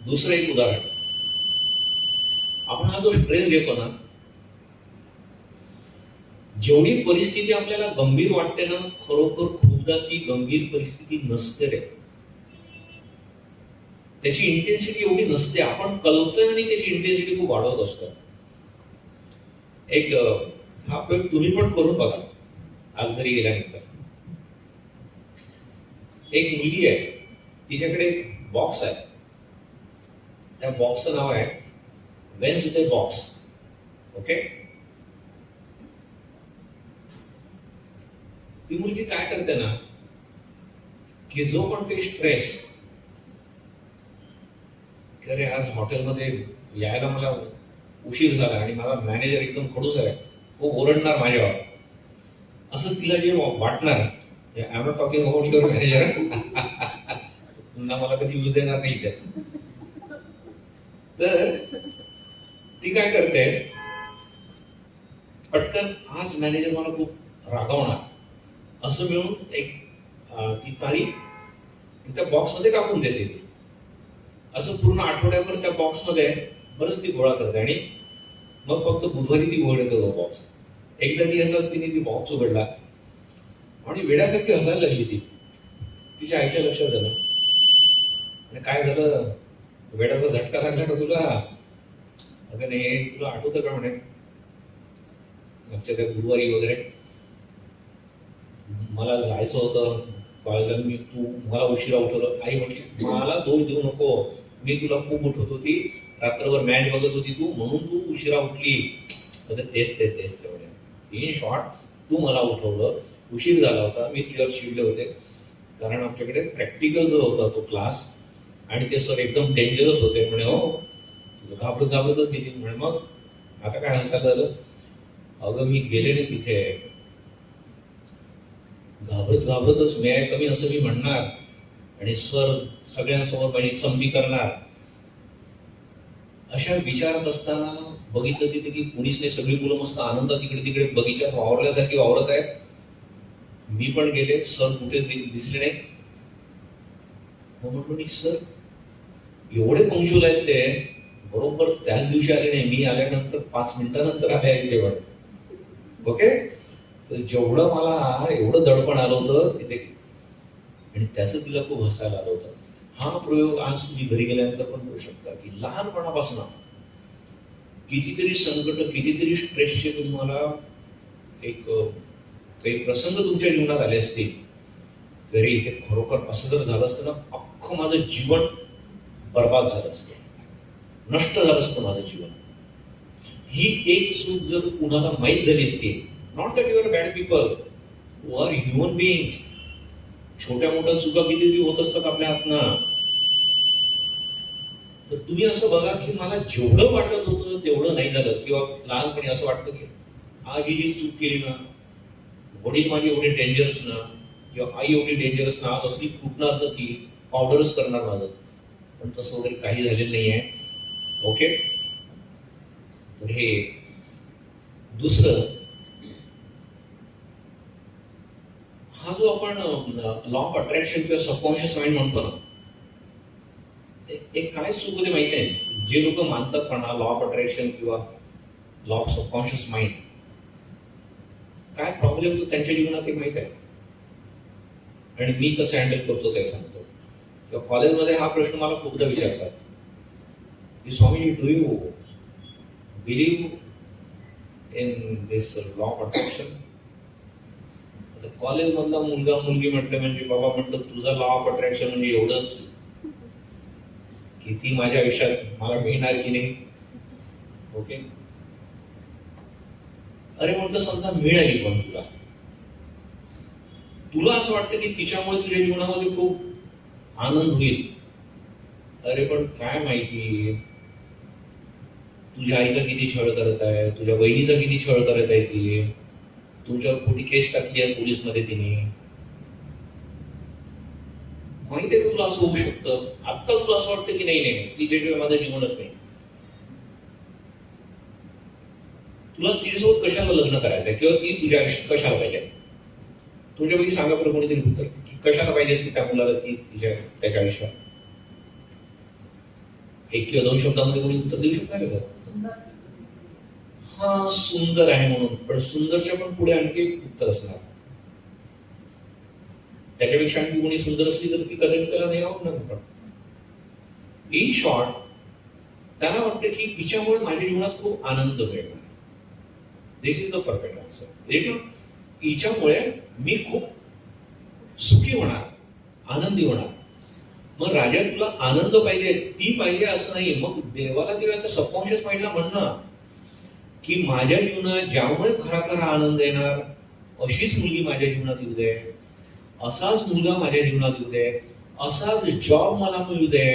A: दुसरं एक उदाहरण, आपण हा जो स्ट्रेस घेतो ना, जेवढी परिस्थिती आपल्याला गंभीर वाटते ना, खरोखर खूपदा ती गंभीर परिस्थिती नसते रे. त्याची इंटेन्सिटी एवढी नसते, आपण कल्पनेने त्याची इंटेन्सिटी खूप वाढवत असतो. एक हा प्रयोग तुम्ही पण करून बघा आज घरी गेल्यानंतर. एक मुलगी आहे, तिच्याकडे एक बॉक्स आहे, त्या बॉक्सचं नाव आहे वेन्सडे बॉक्स. ओके, ती मुलगी काय करते ना, की जो पण काही स्ट्रेस, अरे आज हॉटेलमध्ये यायला मला उशीर झाला आणि मला मॅनेजर एकदम खडूस आहे, खूप ओरडणार माझ्यावर, असं तिला जे वाटणार, I am not talking about your manager, पुन्हा मला कधी यूज देणार नाही त्यात. तर ती काय करते, पटकन आज मॅनेजर मला खूप रागावणार असं मिळून एक ती तारीख त्या बॉक्समध्ये टाकून देते. ती असं पूर्ण आठवड्याभर त्या बॉक्समध्ये बरंच ती गोळा करते आणि मग फक्त बुधवारी ती उघडते तो बॉक्स. एकदा ती असंच तिने ती बॉक्स उघडला आणि वेड्यासारखी हसायला लागली. ती तिच्या आईच्या लक्षात झालं, आणि काय झालं, वेड्याचा झटका लागला का तुला? अगं नाही, तुला आठवतं का म्हणे मागच्या त्या गुरुवारी वगैरे मला जायचं होतं कॉलेजला, मी तू मला उशिरा उठवलं. आई म्हटली मला दोष देऊ नको, मी तुला खूप उठवत होती, रात्रभर मॅच बघत होती तू, म्हणून तू उशिरा उठली. तेच म्हणे, इन शॉर्ट तू मला उठवलं, उशीर झाला होता, मी तुझ्यावर चिडले होते, कारण आमच्याकडे प्रॅक्टिकल जो होता तो क्लास, आणि ते सर एकदम डेंजरस होते. म्हणे हो, घाबरतच गेली. म्हणे मग आता काय हसायला झालं? अगं मी गेले नाही तिथे, घाबरतच मी आहे कमी असं मी म्हणणार, आणि सर सगळ्यांसमोर माझी चंबी करणार. अशा विचारात असताना बघितलं तिथे की कुणीच नाही, सगळी मुलं मस्त आनंदात तिकडे तिकडे बगीच्यात वावरल्यासारखी वावरत आहेत. मी पण गेले, सर कुठेच दिसले नाही. म्हटलं सर एवढे पंक्च्युअल आहेत, ते बरोबर त्याच दिवशी आले नाही, मी आल्यानंतर 5 मिनिटानंतर आले आहे जेवण. ओके, तर जेवढं मला एवढं दडपण आलं होतं तिथे, आणि त्याचं तिला खूप हसायला आलं होतं. हा प्रयोग आज तुम्ही घरी गेल्यानंतर पण करू शकता, की लहानपणापासून कितीतरी संकट, कितीतरी स्ट्रेसचे तुम्हाला एक काही प्रसंग तुमच्या जीवनात आले असतील. घरी इथे खरोखर असं जर झालं असतं ना, अख्खं माझं जीवन बर्बाद झालं असतं, नष्ट झालं असतं माझं जीवन. ही एक चूक जर कुणाला माहीत झाली असती, not that you are bad people, you are human beings. छोट्या मोठ्या चुका कितीतरी होत असतात आपल्या हातनं. तर तुम्ही असं बघा की मला जेवढं वाटत होतं तेवढं नाही झालं, किंवा लहानपणी असं वाटतं की आज ही जी चूक केली ना, वडील माझी एवढे डेंजरस ना, किंवा आई एवढी डेंजरस ना, आज असली कुटणार ना ती पावडरच करणार माझं. पण तसं वगैरे काही झालेलं नाही आहे. ओके, तर हे दुसरं, हा जो आपण लॉ ऑफ अट्रॅक्शन किंवा सबकॉन्शियस माइंड म्हणतो ना, एक काय चूक होते माहिती आहे? जे लोक मानतात पण लॉ ऑफ अट्रॅक्शन किंवा लॉ ऑफ सबकॉन्शियस माइंड, काय प्रॉब्लेम तो त्यांच्या जीवनात एक माहित आहे, आणि मी कसं हँडल करतो ते सांगतो. किंवा कॉलेजमध्ये हा प्रश्न मला खूपदा विचारतात की Swami, do you believe in this law of attraction? College मधला मुलगा मुलगी म्हटलं म्हणजे बाबा, म्हटलं तुझा लॉ ऑफ अट्रॅक्शन म्हणजे एवढंच, किती माझ्या आयुष्यात मला मिळणार की नाही. ओके, अरे म्हटलं समजा मिळाली, पण तुला असं वाटतं की तिच्यामुळे तुझ्या जीवनामध्ये खूप आनंद होईल. अरे पण काय माहिती तुझ्या आईचा किती छळ करत आहे, तुझ्या बहिणीचा किती छळ करत आहे ती, तुमच्यावर कुठे केस टाकली आहे पोलीसमध्ये तिने. माहिती आहे का तुला असं होऊ शकतं, आत्ता तुला असं वाटतं की नाही नाही तिच्याशिवाय माझं जीवनच नाही. तुला तिच्यासोबत कशाला लग्न करायचंय किंवा ती तुझ्या आयुष्यात कशाला पाहिजे? तुमच्यापैकी सांगा बरं कोणीतरी उत्तर, की कशाला पाहिजे असते त्या मुलाला ती त्याच्या आयुष्यात? एक किंवा दोन शब्दामध्ये कोणी उत्तर देऊ शकणार का सर? हा, सुंदर आहे म्हणून. पण सुंदरच्या पण पुढे आणखी एक उत्तर असणार. त्याच्यापेक्षा आणखी कोणी सुंदर असली तर ती कदाचित त्याला नाही आवडणार. पण इन शॉर्ट त्याला वाटतं की हिच्यामुळे माझ्या जीवनात खूप आनंद मिळणार. दिस इज द परफेक्ट आन्सर. हिच्यामुळे मी खूप सुखी होणार, आनंदी होणार. मग राजा तुला आनंद पाहिजे, ती पाहिजे असं नाही. मग देवाला किंवा सबकॉन्शियस माइंडला म्हणणं की माझ्या जीवनात ज्यामुळे खरा खरा आनंद येणार अशीच मुलगी माझ्या जीवनात येऊ दे, असाच मुलगा माझ्या जीवनात येऊ दे, असाच जॉब मला मिळू दे,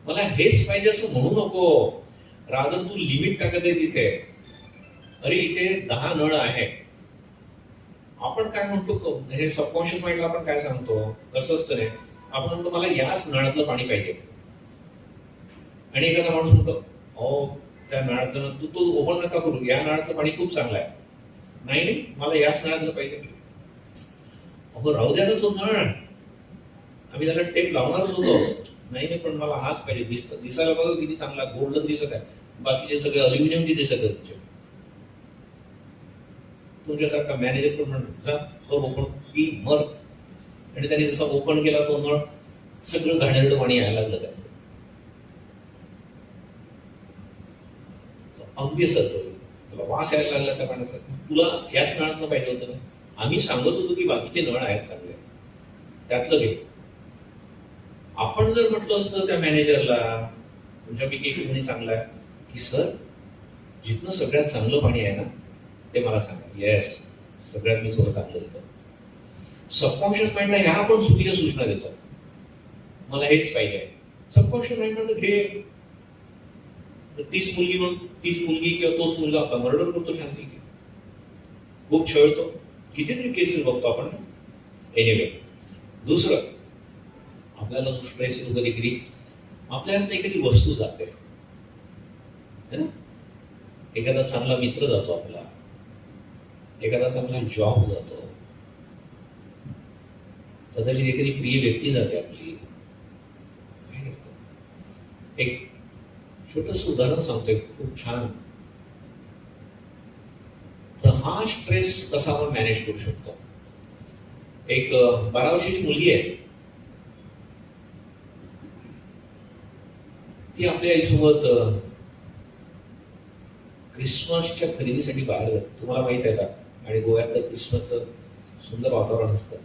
A: मला हेच पाहिजे असं म्हणू नको. रादर तू लिमिट टाकत आहे तिथे. अरे इथे 10 नळ आहे. आपण काय म्हणतो, हे सबकॉन्शियस माइंडला आपण काय सांगतो, कसं असतं रे, आपण म्हणतो मला याच नळातलं पाणी पाहिजे. आणि एखादा माणूस म्हणतो अहो त्या नळातलं तू ओपन नका करू, या नळातलं पाणी खूप चांगलं आहे. नाही नाही मला याच नळातलं पाहिजे. अहो राहू द्या ना तो नळ, आम्ही त्याला टेप लावणारच होतो. नाही नाही पण मला हाच पाहिजे. दिसायला बघा किती चांगला गोल्ड दिसत आहे, बाकीचे सगळे अल्युमिनियमचे दिसत आहेत. तुमच्यासारखा मॅनेजर पण म्हणतो जा ओपन की मर, आणि त्याने जसा ओपन केला तो नळ सगळं घाणेरडं पाणी यायला लागलं त्यात. अगदी असं तुला वास यायला लागला त्या पाण्याचा, तुला याच नळातनं पाहिजे होतं ना. आम्ही सांगत होतो की बाकीचे नळ आहेत चांगले, त्यातलं घे. आपण जर म्हटलं असतं त्या मॅनेजरला, तुमच्यापैकी कोणी चांगला आहे की सर जिथनं सगळ्यात चांगलं पाणी आहे ना ते मला सांगा. येस, सगळ्यात मी थोडं चांगलं देतो. सबकॉन्शियस माइंडला ह्या आपण चुकीच्या सूचना देतो, मला हेच पाहिजे. सबकॉन्शियस माइंड घे तीच मुलगी किंवा तोच मुलगा आपला मर्डर करतो, शांती खूप छळतो. कितीतरी केसेस बघतो आपण. एनिवे, दुसरं आपल्याला स्ट्रेस येतो कधी कधी आपल्याला एखादी वस्तू जाते ना, एखादा चांगला मित्र जातो आपला, एखादा चांगला जॉब जातो, कदाचित एखादी प्रिय व्यक्ती जाते आपली. एक छोटस उदाहरण सांगतोय, खूप छान. तर हा स्ट्रेस कसा आपण मॅनेज करू शकतो. एक 12 वर्षाची मुलगी आहे, ती आपल्या आईसोबत क्रिसमसच्या खरेदीसाठी बाहेर जाते. तुम्हाला माहित आहे का, आणि गोव्यात तर क्रिसमसचं सुंदर वातावरण असतं.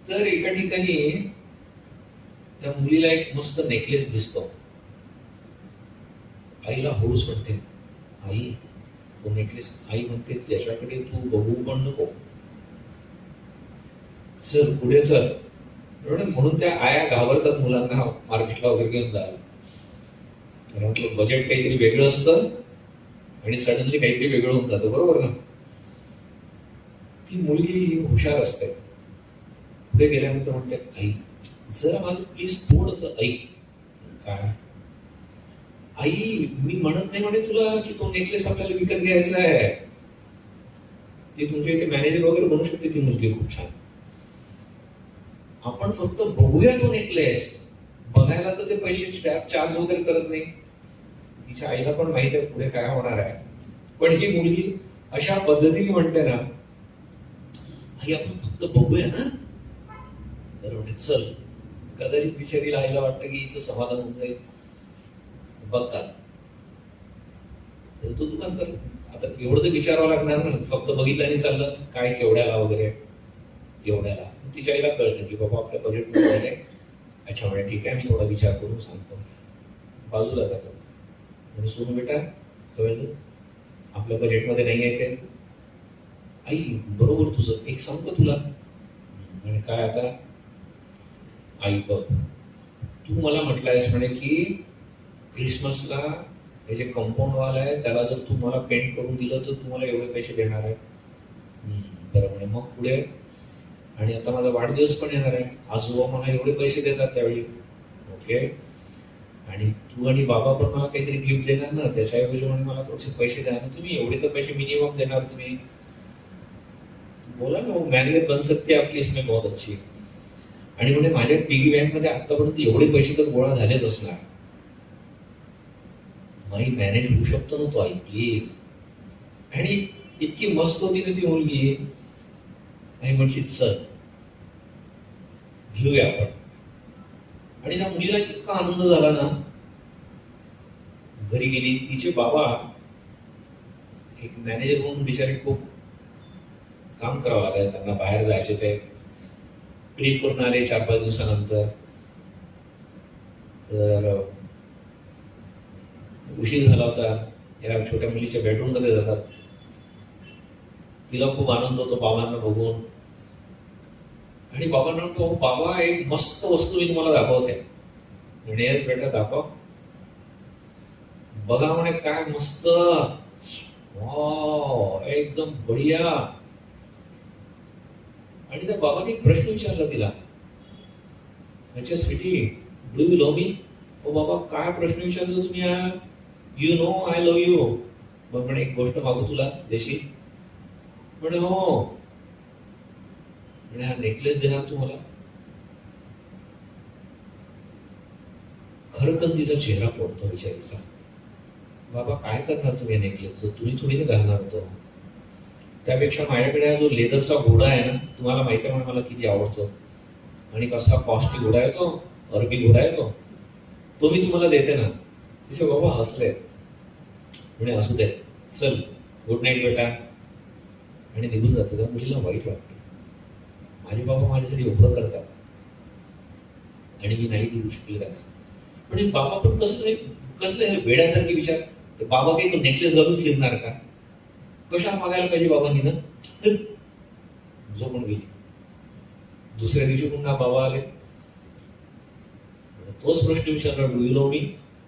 A: तर एका ठिकाणी त्या मुलीला एक मस्त नेकलेस दिसतो. आईला हळूच म्हणते, आई तो नेकलेस. आई म्हणते त्याच्याकडे तू बघू पण नको, चल पुढे चल. म्हणून त्या आया घाबरतात मुलांना मार्केटला वगैरे घेऊन जायला. बजेट काहीतरी वेगळं असतं आणि सडनली काहीतरी वेगळं होऊन जातं, बरोबर ना. ती मुलगी हुशार असते. पुढे गेल्यानंतर म्हणते, आई जरा माझं प्लीज थोडस ऐक. काय आई, मी म्हणत नाही म्हणे तुला की तो नेकलेस आपल्याला विकत घ्यायचा आहे. ती तुमच्या इथे मॅनेजर वगैरे बनू शकते ती मुलगी, खूप छान. आपण फक्त बघूया तो नेकलेस, बघायला तर ते पैसे चार्ज वगैरे करत नाही. तिच्या आईला पण माहिती आहे पुढे काय होणार आहे. पण ही मुलगी अशा पद्धतीने म्हणते ना, आई आपण फक्त बघूया ना. तर म्हणजे चल, कदाचित बिचारीला आईला वाटतं की हिचं समाधान होऊन जाईल. बघतात तर तो दुकानदार, आता एवढं तर विचारावं लागणार ना, फक्त बघितलं नाही चाललं काय केवढ्याला वगैरे एवढ्याला. तिच्या आईला कळतं की बाबा आपल्या बजेट मध्ये. अच्छा म्हणजे ठीक आहे, मी थोडा विचार करून सांगतो. बाजूला जातात. म्हणजे सोनू बेटा कळलं आपल्या बजेटमध्ये नाही आहे ते. आई बरोबर तुझं, एक सांगू का तुला. म्हणजे काय आता. आई बघ, तू मला म्हटलंयस म्हणे की क्रिसमसला हे जे कंपाऊंड वॉल आहे त्याला जर तू मला पेंट करून दिलं तर तू मला एवढे पैसे देणार आहे. बरं म्हणे, मग पुढे आणि आता माझा वाढदिवस पण येणार आहे, आजोबा मला एवढे पैसे देतात त्यावेळी, ओके, आणि तू आणि बाबा पण मला काहीतरी गिफ्ट देणार ना, त्याच्याऐवजी म्हणे मला थोडेसे पैसे द्या ना तुम्ही, एवढे तर पैसे मिनिमम देणार तुम्ही. बोला ना, मॅनेजर बन सकते आपकी इसमें बहुत अच्छी. आणि म्हणजे माझ्या पिगी बँक मध्ये आतापर्यंत एवढे पैसे तर गोळा झालेच असणार. माई मॅनेज होऊ शकतो ना तो, आई प्लीज. आणि इतकी मस्त होती ना ती मुलगी, आणि म्हटली चल घेऊया आपण. आणि त्या मुलीला इतका आनंद झाला ना, घरी गेली. तिचे बाबा एक मॅनेजर म्हणून बिचारे खूप काम करावं लागेल त्यांना, बाहेर जायचे, ते ट्रिप वरून आले 4-5 दिवसानंतर. तर उशीर झाला होता, या छोट्या मुलीच्या बेडरूम मध्ये जातात. तिला खूप आनंद होतो बाबांना बघून, आणि बाबांना म्हणतो बाबा एक मस्त वस्तू मी तुम्हाला दाखवते. म्हणे बेटा दाखव. बघा म्हणे काय मस्त, एकदम बढिया. आणि त्या बाबाने एक प्रश्न विचारला तिला, अच्छा स्वीटी डू यू लव्ह मी. ओ बाबा काय प्रश्न विचारतो तुम्ही, you know I love you. मग म्हणे एक गोष्ट मागू तुला देशील. म्हणे हो. म्हणे हा नेकलेस देणार तू मला. खरकन तिचा चेहरा पडतो विचारीचा. बाबा काय करणार तुम्ही नेकलेसचं, तुम्ही नाही घालणार होतो. त्यापेक्षा माझ्याकडे हा जो लेदरचा घोडा आहे ना, तुम्हाला माहिती आहे मला किती आवडतो, आणि कसला कॉस्टली घोडा आहे तो, अरबी घोडा आहे तो मी तुम्हाला देते ना. तिचे बाबा हसले. म्हणे असू दे, चल गुड नाईट बेटा, आणि निघून जाते. त्या मुलीला वाईट वाटतं, माझे बाबा माझ्यासाठी एवढं करतात आणि मी नाही देऊ शकले त्यांना. म्हणजे बाबा पण कसले वेड्यासारखे विचार. ते बाबा काही तो नेकलेस घालून फिरणार का, कशाला मागायला पाहिजे बाबांनी ना. झोपून गेली. दुसऱ्या दिवशी पुन्हा बाबा आले, तोच प्रश्न विचारला, डू यू लव्ह मी.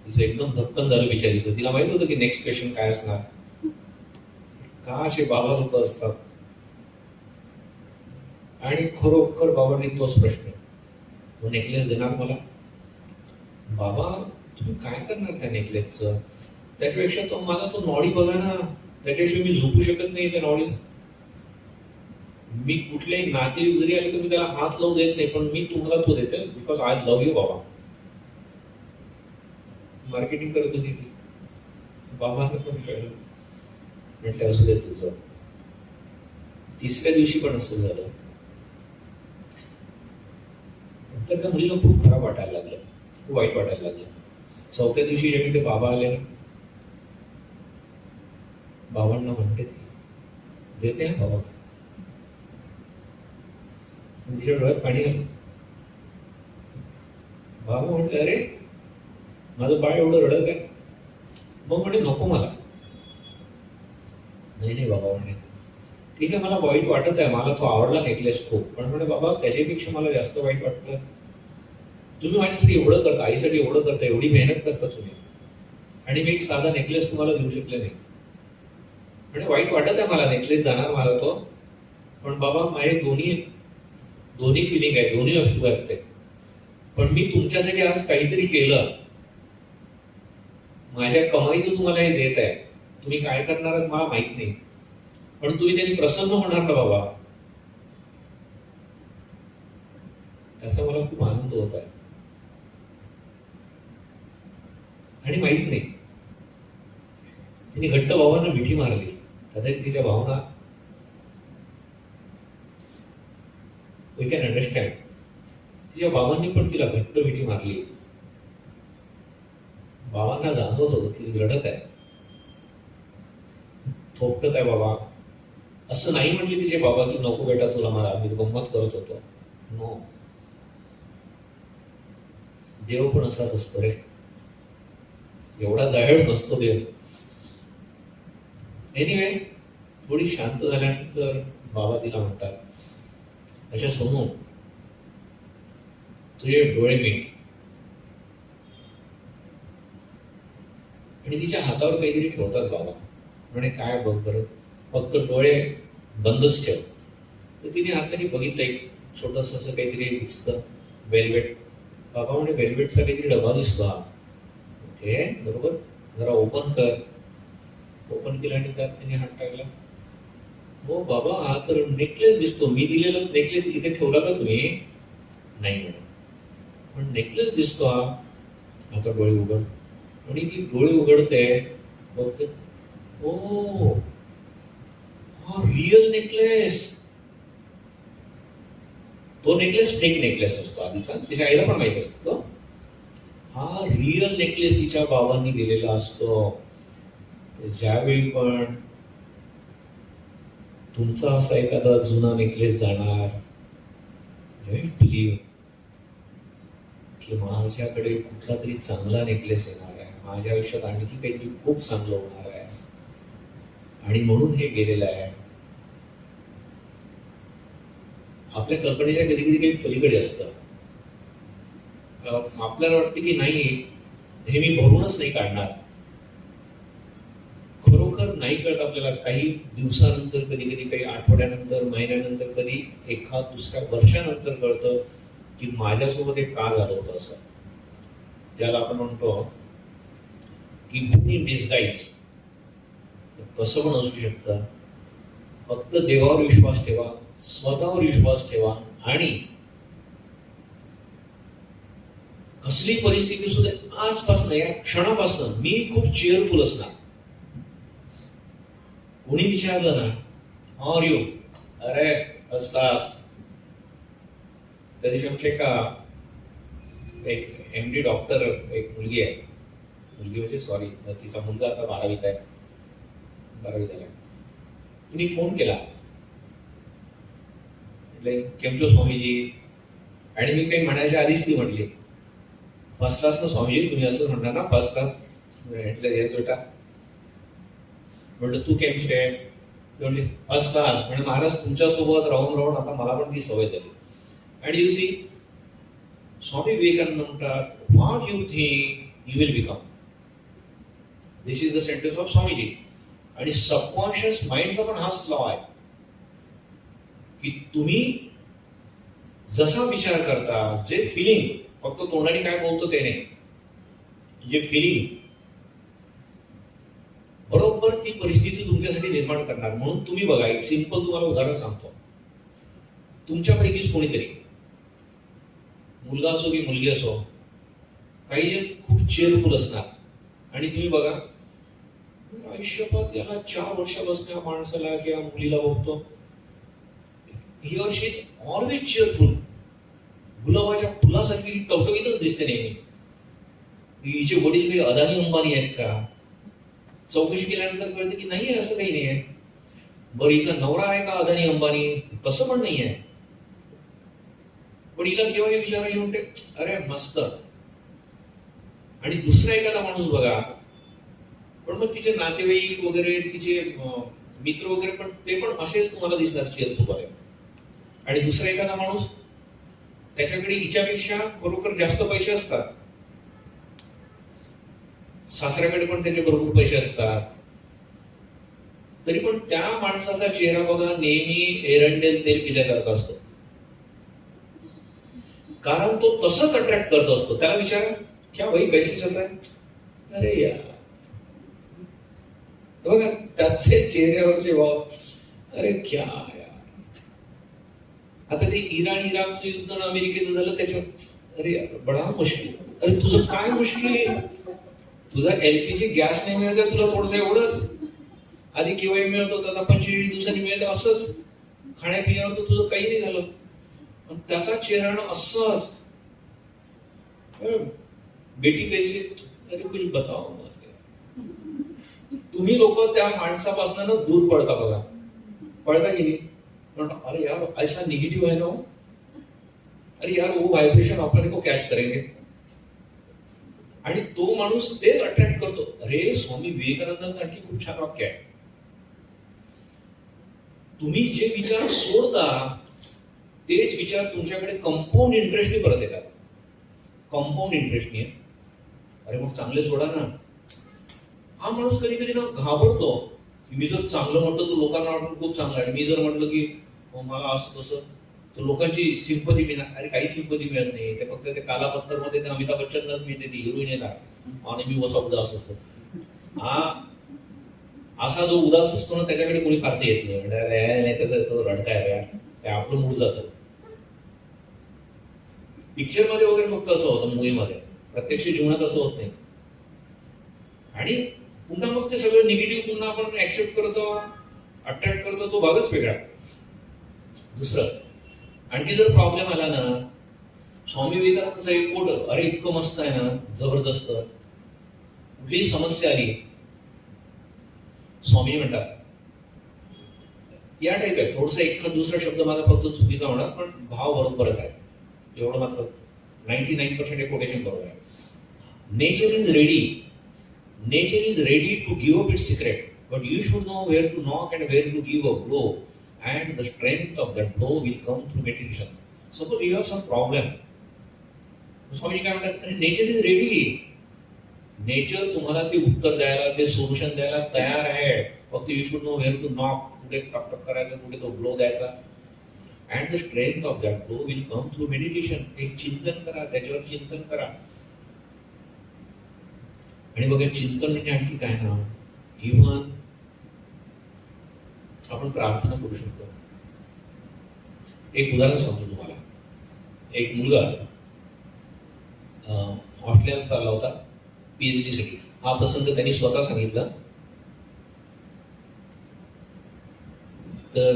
A: तिचं एकदम धक्कन झालं विचारायचं. तिला माहित होतं की नेक्स्ट क्वेश्चन काय असणार. का असे बाबा लोक असतात. आणि खरोखर बाबांनी तोच प्रश्न, तो नेकलेस देणार मला. बाबा तुम्ही काय करणार त्या नेकलेसचं. त्याच्यापेक्षा तो माझा तो नॉडी बघा ना, त्याच्याशिवाय मी झोपू शकत नाही त्या नॉडी. मी कुठल्याही नातेवाईक जरी आले तर मी त्याला हात लावून देत नाही, पण मी तुम्हाला तो देते बिकॉज आय लव्ह यू बाबा. मार्केटिंग करत होती ती. बाबांना पण कळलं. म्हटलं असू दे तुझं. तिसऱ्या दिवशी पण असं झालं. तर त्या मुलीला खूप खराब वाटायला लागलं, खूप वाईट वाटायला लागलं. चौथ्या दिवशी जेव्हा ते बाबा आले ना, बाबांना म्हणते देते हा बाबा. तिच्या डोळ्यात पाणी आलं. बाबा म्हटलं अरे माझं बाळ एवढं रडत आहे. मग म्हणे नको मला. नाही बाबा म्हणे ठीक आहे मला वाईट वाटत आहे, मला तो आवडला नेकलेस खूप, पण म्हणे बाबा त्याच्यापेक्षा मला जास्त वाईट वाटतं. तुम्ही माझ्यासाठी एवढं करता, आईसाठी एवढं करता, एवढी मेहनत करता तुम्ही, आणि मी एक साधा नेकलेस तुम्हाला देऊ शकले नाही. म्हणजे वाईट वाटत आहे मला, नेकलेस जाणार माझा तो, पण बाबा माझे दोन्ही फिलिंग आहे, दोन्ही अश्रू आहेत ते. पण मी तुमच्यासाठी आज काहीतरी केलं, माझ्या कमाईचं तुम्हाला हे देत आहे. तुम्ही काय करणार आहात मला माहित नाही, पण तुम्ही त्यांनी प्रसन्न होणार ना बाबा, त्याचा मला खूप आनंद होत आहे. आणि माहित नाही तिने घट्ट बाबांना मिठी मारली. कदाचित तिच्या भावना वी कॅन अंडरस्टँड. तिच्या बाबांनी पण तिला घट्ट मिठी मारली. बाबांना जाणवत होतं ती रडत आहे, थोपटत आहे बाबा. असं नाही म्हटले तिचे बाबा की नको बेटा तुला मारा, मी गंमत करत होतो. नो, देव पण असाच असतो रे, एवढा दयाळू नसतो देव. एनिवे थोडी शांत झाल्यानंतर बाबा तिला म्हणतात, अच्छा सोनू तुझे डोळे मीट. आणि तिच्या हातावर काहीतरी ठेवतात बाबा. म्हणे काय बघ बरं, फक्त डोळे बंदच ठेव. तर तिने हाताने बघितलं, एक छोटस असं काहीतरी दिसतं वेल्वेट. बाबा म्हणजे वेल्वेटचा काहीतरी डबा दिसतो हा. ओके बरोबर, जरा ओपन कर. ओपन केलं आणि त्यात त्याने हात टाकला. हो बाबा हा तर नेकलेस दिसतो, मी दिलेला नेकलेस इथे ठेवला का तुम्ही? नाही मॅडम, पण नेकलेस दिसतो हा. आता डोळे उघड. आणि ती डोळे उघडते, बघते, ओ हा रिअल नेकलेस. तो नेकलेस फेक नेकलेस असतो आधीचा, तिच्या आईला पण माहित असतो. हा रिअल नेकलेस तिच्या बाबांनी दिलेला असतो. ज्यावेळी पण तुमचा असा एखादा जुना नेकलेस जाणार, बिलीव्ह की माझ्याकडे कुठला तरी चांगला नेकलेस येणार आहे, माझ्या आयुष्यात आणखी काहीतरी खूप चांगलं होणार आहे, आणि म्हणून हे गेलेलं आहे. आपल्या कल्पनेच्या कधी कधी काही पलीकडे असतं. आपल्याला वाटतं की नाही हे मी भरूनच नाही काढणार. खरोखर नाही कळत आपल्याला. काही दिवसानंतर, कधी कधी काही आठवड्यानंतर, महिन्यानंतर, कधी एका दुसऱ्या वर्षानंतर कळतं की माझ्यासोबत हे का झालं होतं असं. ज्याला आपण म्हणतो की गुड इन डिस्गाईज, तसं पण असू शकतं. फक्त देवावर विश्वास ठेवा, स्वतःवर विश्वास ठेवा, आणि कसली परिस्थिती सुद्धा आजपासून, या क्षणापासून मी खूप चेअरफुल असणार. कोणी विचारलं ना हाऊ आर यू, अरे फर्स्ट क्लास. त्या दिवशी आमच्या एक MD डॉक्टर, एक मुलगी आहे, मुलगी म्हणजे सॉरी तिचा मुलगा आता 12वीत आहे, 12वीत आला. तिने फोन केला, म्हटलं केमचो स्वामीजी. आणि मी काही म्हणायच्या आधीच ती म्हटली फर्स्ट क्लास ना स्वामीजी, तुम्ही असं म्हणणार ना फर्स्ट क्लास. म्हटलं येस बेटा. म्हटलं तू केम शे? म्हटली फर्स्ट क्लास. म्हणजे महाराज तुमच्यासोबत राहून राहून आता मला पण ती सवय झाली. आणि यू सी, स्वामी विवेकानंद म्हणतात, what you think you will become. This is the sentence of Swamiji. आणि सबकॉन्शियस माइंडचा पण हाच लॉ आहे की तुम्ही जसा विचार करता, जे फिलिंग, फक्त तोंडाने काय बोलतो ते नाही, जे फिलिंग, बरोबर ती परिस्थिती तुमच्यासाठी निर्माण करणार. म्हणून तुम्ही बघा, एक सिंपल तुम्हाला उदाहरण सांगतो. तुमच्यापैकीच कोणीतरी, मुलगा असो की मुलगी असो, काही जण खूप चेअरफुल असणार. आणि तुम्ही बघा आयुष्यात याला 4 वर्षापासून या माणसाला किंवा मुलीला बघतो, ही और शी इज ऑलवेज चेअरफुल. गुलाबाच्या फुलासारखी टवटवीतच दिसते नेहमी. हिचे वडील काही अदानी अंबानी आहेत का? चौकशी केल्यानंतर कळतं की नाही, असं काही नाही आहे. बरं हिचा नवरा आहे का अदानी अंबानी? तसं पण नाही आहे. पण हिला केव्हा हे विचारायला म्हणते अरे मस्त. आणि दुसरा एखादा माणूस बघा, पण मग तिचे नातेवाईक वगैरे, तिचे मित्र वगैरे, पण ते पण असेच तुम्हाला दिसणार चेअरफुल आहे. आणि दुसरा एखादा माणूस, त्याच्याकडे हिच्यापेक्षा खरोखर जास्त पैसे असतात, सासऱ्याकडे पण त्याचे भरपूर पैसे असतात, तरी पण त्या माणसाचा चेहरा बघा नेहमी एरंडेल तेल पिल्यासारखा असतो. कारण तो तसंच अट्रॅक्ट करत असतो. त्याला विचारा क्या भाई कैसे चल रहा है? अरे यार, बघा त्याचे चेहऱ्यावरचे भाव, अरे क्या यार. आता ते इराणचं युद्ध अमेरिकेचं झालं, त्याच्यात अरे यार बडा मुश्किल. अरे तुझं काय मुश्किल? तुझा LPG गॅस नाही मिळत, तुला थोडस एवढंच. आधी केव्हा मिळत होतं, आता 25 दिवसांनी मिळत, असंच खाण्यापिण्यावर तर तुझं काही नाही झालं. पण त्याचा चेहरा असंच, बेटी कैसे, अरे कुछ बताओ. तुम्ही लोक त्या माणसापासून दूर पडता बघा, पडता की नाही? अरे यार ऐसा निगेटिव्ह है ना, अरे यार वो व्हायब्रेशन आपण को कॅच करेंगे. आणि तो माणूस तेच अट्रॅक्ट करतो. अरे स्वामी विवेकानंदांचं आणखी खूप छान वाक्य आहे, तुम्ही जे विचार सोडता तेच विचार तुमच्याकडे कंपाऊंड इंटरेस्टने परत येतात. कंपाऊंड इंटरेस्टने. अरे मग चांगले सोडा ना. हा माणूस कधी कधी ना घाबरतो की मी जर चांगलं म्हटलं तर लोकांना वाटतं खूप चांगलं आहे. मी जर म्हटलं की मला असं तसं, तो लोकांची सिंपती मिळणार, अरे काही सिंपती मिळत नाही, ते फक्त ते कालापत्तर मध्ये अमिताभ बच्चनलाच मिळते, ती हिरोईन येतात आणि मी वसा उदास असतो. हा असा जो उदास असतो ना त्याच्याकडे कोणी फारसे येत नाही, म्हणजे त्याचा तो रडताय यार, ते आपलं मूड जातं. पिक्चर मध्ये वगैरे फक्त असं होतं, मूवीमध्ये, प्रत्यक्ष जीवनात असं होत नाही. आणि पुन्हा मग ते सगळं निगेटिव्ह पुन्हा आपण ऍक्सेप्ट करतो, अट्रॅक्ट करतो, तो भागच वेगळा. दुसरं आणखी जर प्रॉब्लेम आला ना, स्वामी विवेकानंदचा एक कोट, अरे इतकं मस्त आहे ना, जबरदस्त. कुठली समस्या आली, स्वामी म्हणतात या टाईप आहे. थोडस एखाद दुसरा शब्द माझा फक्त चुकीचा होणार, पण भाव बरोबरच आहे, एवढं मात्र 99% कोटेशन बरोबर आहे. Nature is ready, nature is ready to give up its secret, but you should know where to knock and where to give a blow, and the strength of that blow will come through meditation. Suppose you have some problem, स्वामी काय म्हणतात, nature is ready. Nature तुम्हाला ते उत्तर द्यायला, ते solution द्यायला तयार आहे, फक्त you should know where to knock, कुठे टक करायचं, कुठे तो ब्लो द्यायचा. And the strength of that blow will come through meditation. एक चिंतन करा, त्याच्यावर चिंतन करा. आणि बघा चिंतन म्हणजे आणखी काय ना, इव्हन आपण प्रार्थना करू शकतो. एक उदाहरण सांगतो तुम्हाला. एक मुलगा ऑस्ट्रेलियाला चालला होता पीएचडी साठी. हा प्रसंग त्यांनी स्वतः सांगितला. तर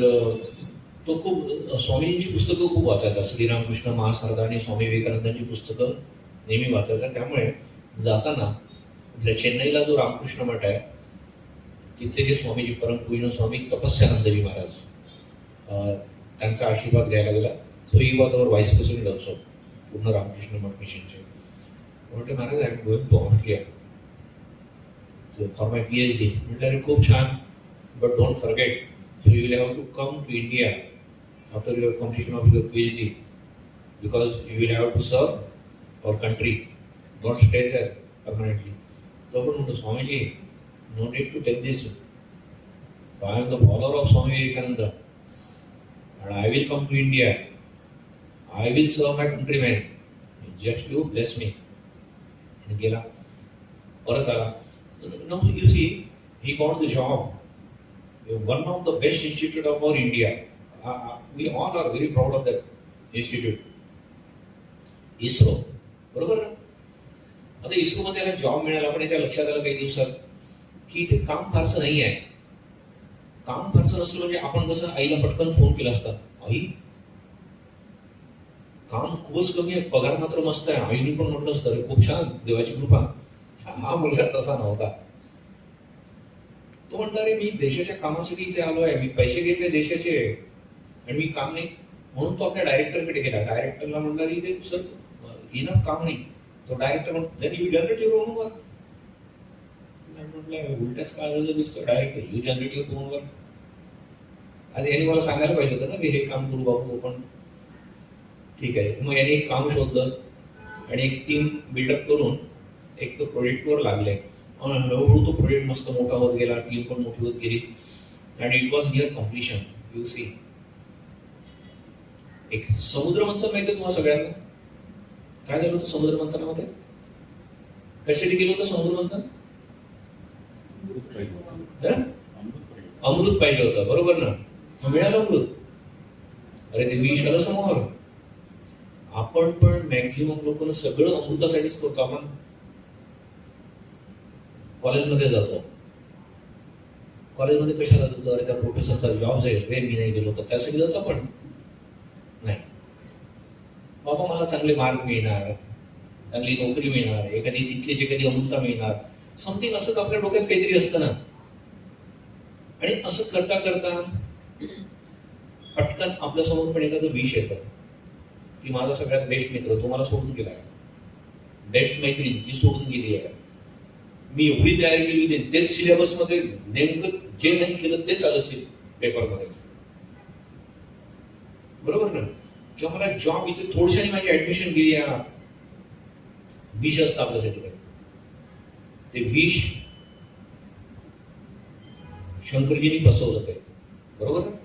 A: तो खूप स्वामींची पुस्तकं खूप वाचायचा, श्रीरामकृष्ण महासारदा आणि स्वामी विवेकानंदांची पुस्तकं नेहमी वाचायचा. त्यामुळे जाताना चेन्नईला जो रामकृष्ण मठ आहे, तिथले जे स्वामीजी परमपूजन स्वामी तपस्यानंदजी महाराज, त्यांचा आशीर्वाद घ्यायला गेला. So he was our vice president also, पूर्ण रामकृष्ण मठ मिशनचे. म्हटलं महाराज, I am going to Australia for my PhD. म्हटलं अरे खूप छान, but don't forget, so you will have to come to India after your completion of your PhD, because you will have to serve our country, don't stay there permanently. तो पण म्हणतो, Swamiji, no need to take this. So I am the follower of Swami Vivekananda and I will come to India. I will serve my countrymen. Just you bless me. And गेला, परत आला. Now you see, he got the job. One of the best institute of our India. We all are very proud of that institute. ISRO. बरोबर ना? आता इस्रो मध्ये हा job मिळाला, पण याच्या लक्षात आलं काही दिवसात की इथे काम फारसं नाही आहे. काम फारसं नसलं म्हणजे आपण कसं आईला पटकन फोन केला असता, आई काम खूपच कमी आहे, पगार मात्र मस्त आहे. आईने पण म्हटलं असतं, अरे खूप छान, देवाची कृपा. हा मुलगा तसा नव्हता. तो म्हणता, अरे मी देशाच्या कामासाठी इथे आलो आहे, मी पैसे घेतले देशाचे आणि मी काम नाही. म्हणून तो आपल्या डायरेक्टरकडे गेला. डायरेक्टरला म्हणला, इथे सर इनफ काम नाही. तो डायरेक्टर म्हणतो, then you generate your own work. म्हटलं उलट्याच काळाचा दिसतो, direct you generate your own work. आणि यांनी मला सांगायला पाहिजे होतं ना की हे काम करू बाबू, पण ठीक आहे. मग यांनी एक काम शोधलं आणि एक टीम बिल्डअप करून एक तो प्रोजेक्टवर लागले. हळूहळू तो प्रोजेक्ट मस्त मोठा होत गेला, टीम पण मोठी होत गेली आणि it was near completion. You see, एक समुद्र मंथन माहिती तुम्हाला सगळ्यांना? काय झालं होतं समुद्र मंथनामध्ये? कशासाठी गेलं होतं समुद्र मंथन? अमृत पाहिजे होतं, बरोबर ना? मग मिळालं अमृत. अरे ते विष आलं समोर. आपण पण मॅक्झिमम लोकांना सगळं अमृतासाठीच करतो. आपण कॉलेजमध्ये जातो, कॉलेजमध्ये कशाला जातो? अरे त्या प्रोफेसरचा जॉब जाईल रे, मी नाही गेलो तर त्यासाठी जातो आपण. नाही बाबा, मला चांगले मार्क मिळणार, चांगली नोकरी मिळणार, एखादी तिथलीच एखादी अमृता मिळणार, समथिंग असंच आपल्या डोक्यात काहीतरी असतं ना. आणि असं करता करता पटकन आपल्यासमोर पण एखादं विष येतं की माझा सगळ्यात बेस्ट मित्र तो मला सोडून गेला आहे, बेस्ट मैत्रीण ती सोडून गेली आहे, मी एवढी तयारी केली होती, तेच सिलेबस मध्ये नेमकं जे नाही केलं तेच आलं पेपरमध्ये, बरोबर ना? किंवा मला जॉब इथे थोडशाने माझी ऍडमिशन गेली आहे. विष असतं आपल्यासाठी. ते विष शंकरजींनी फसवलं ते, बरोबर ना?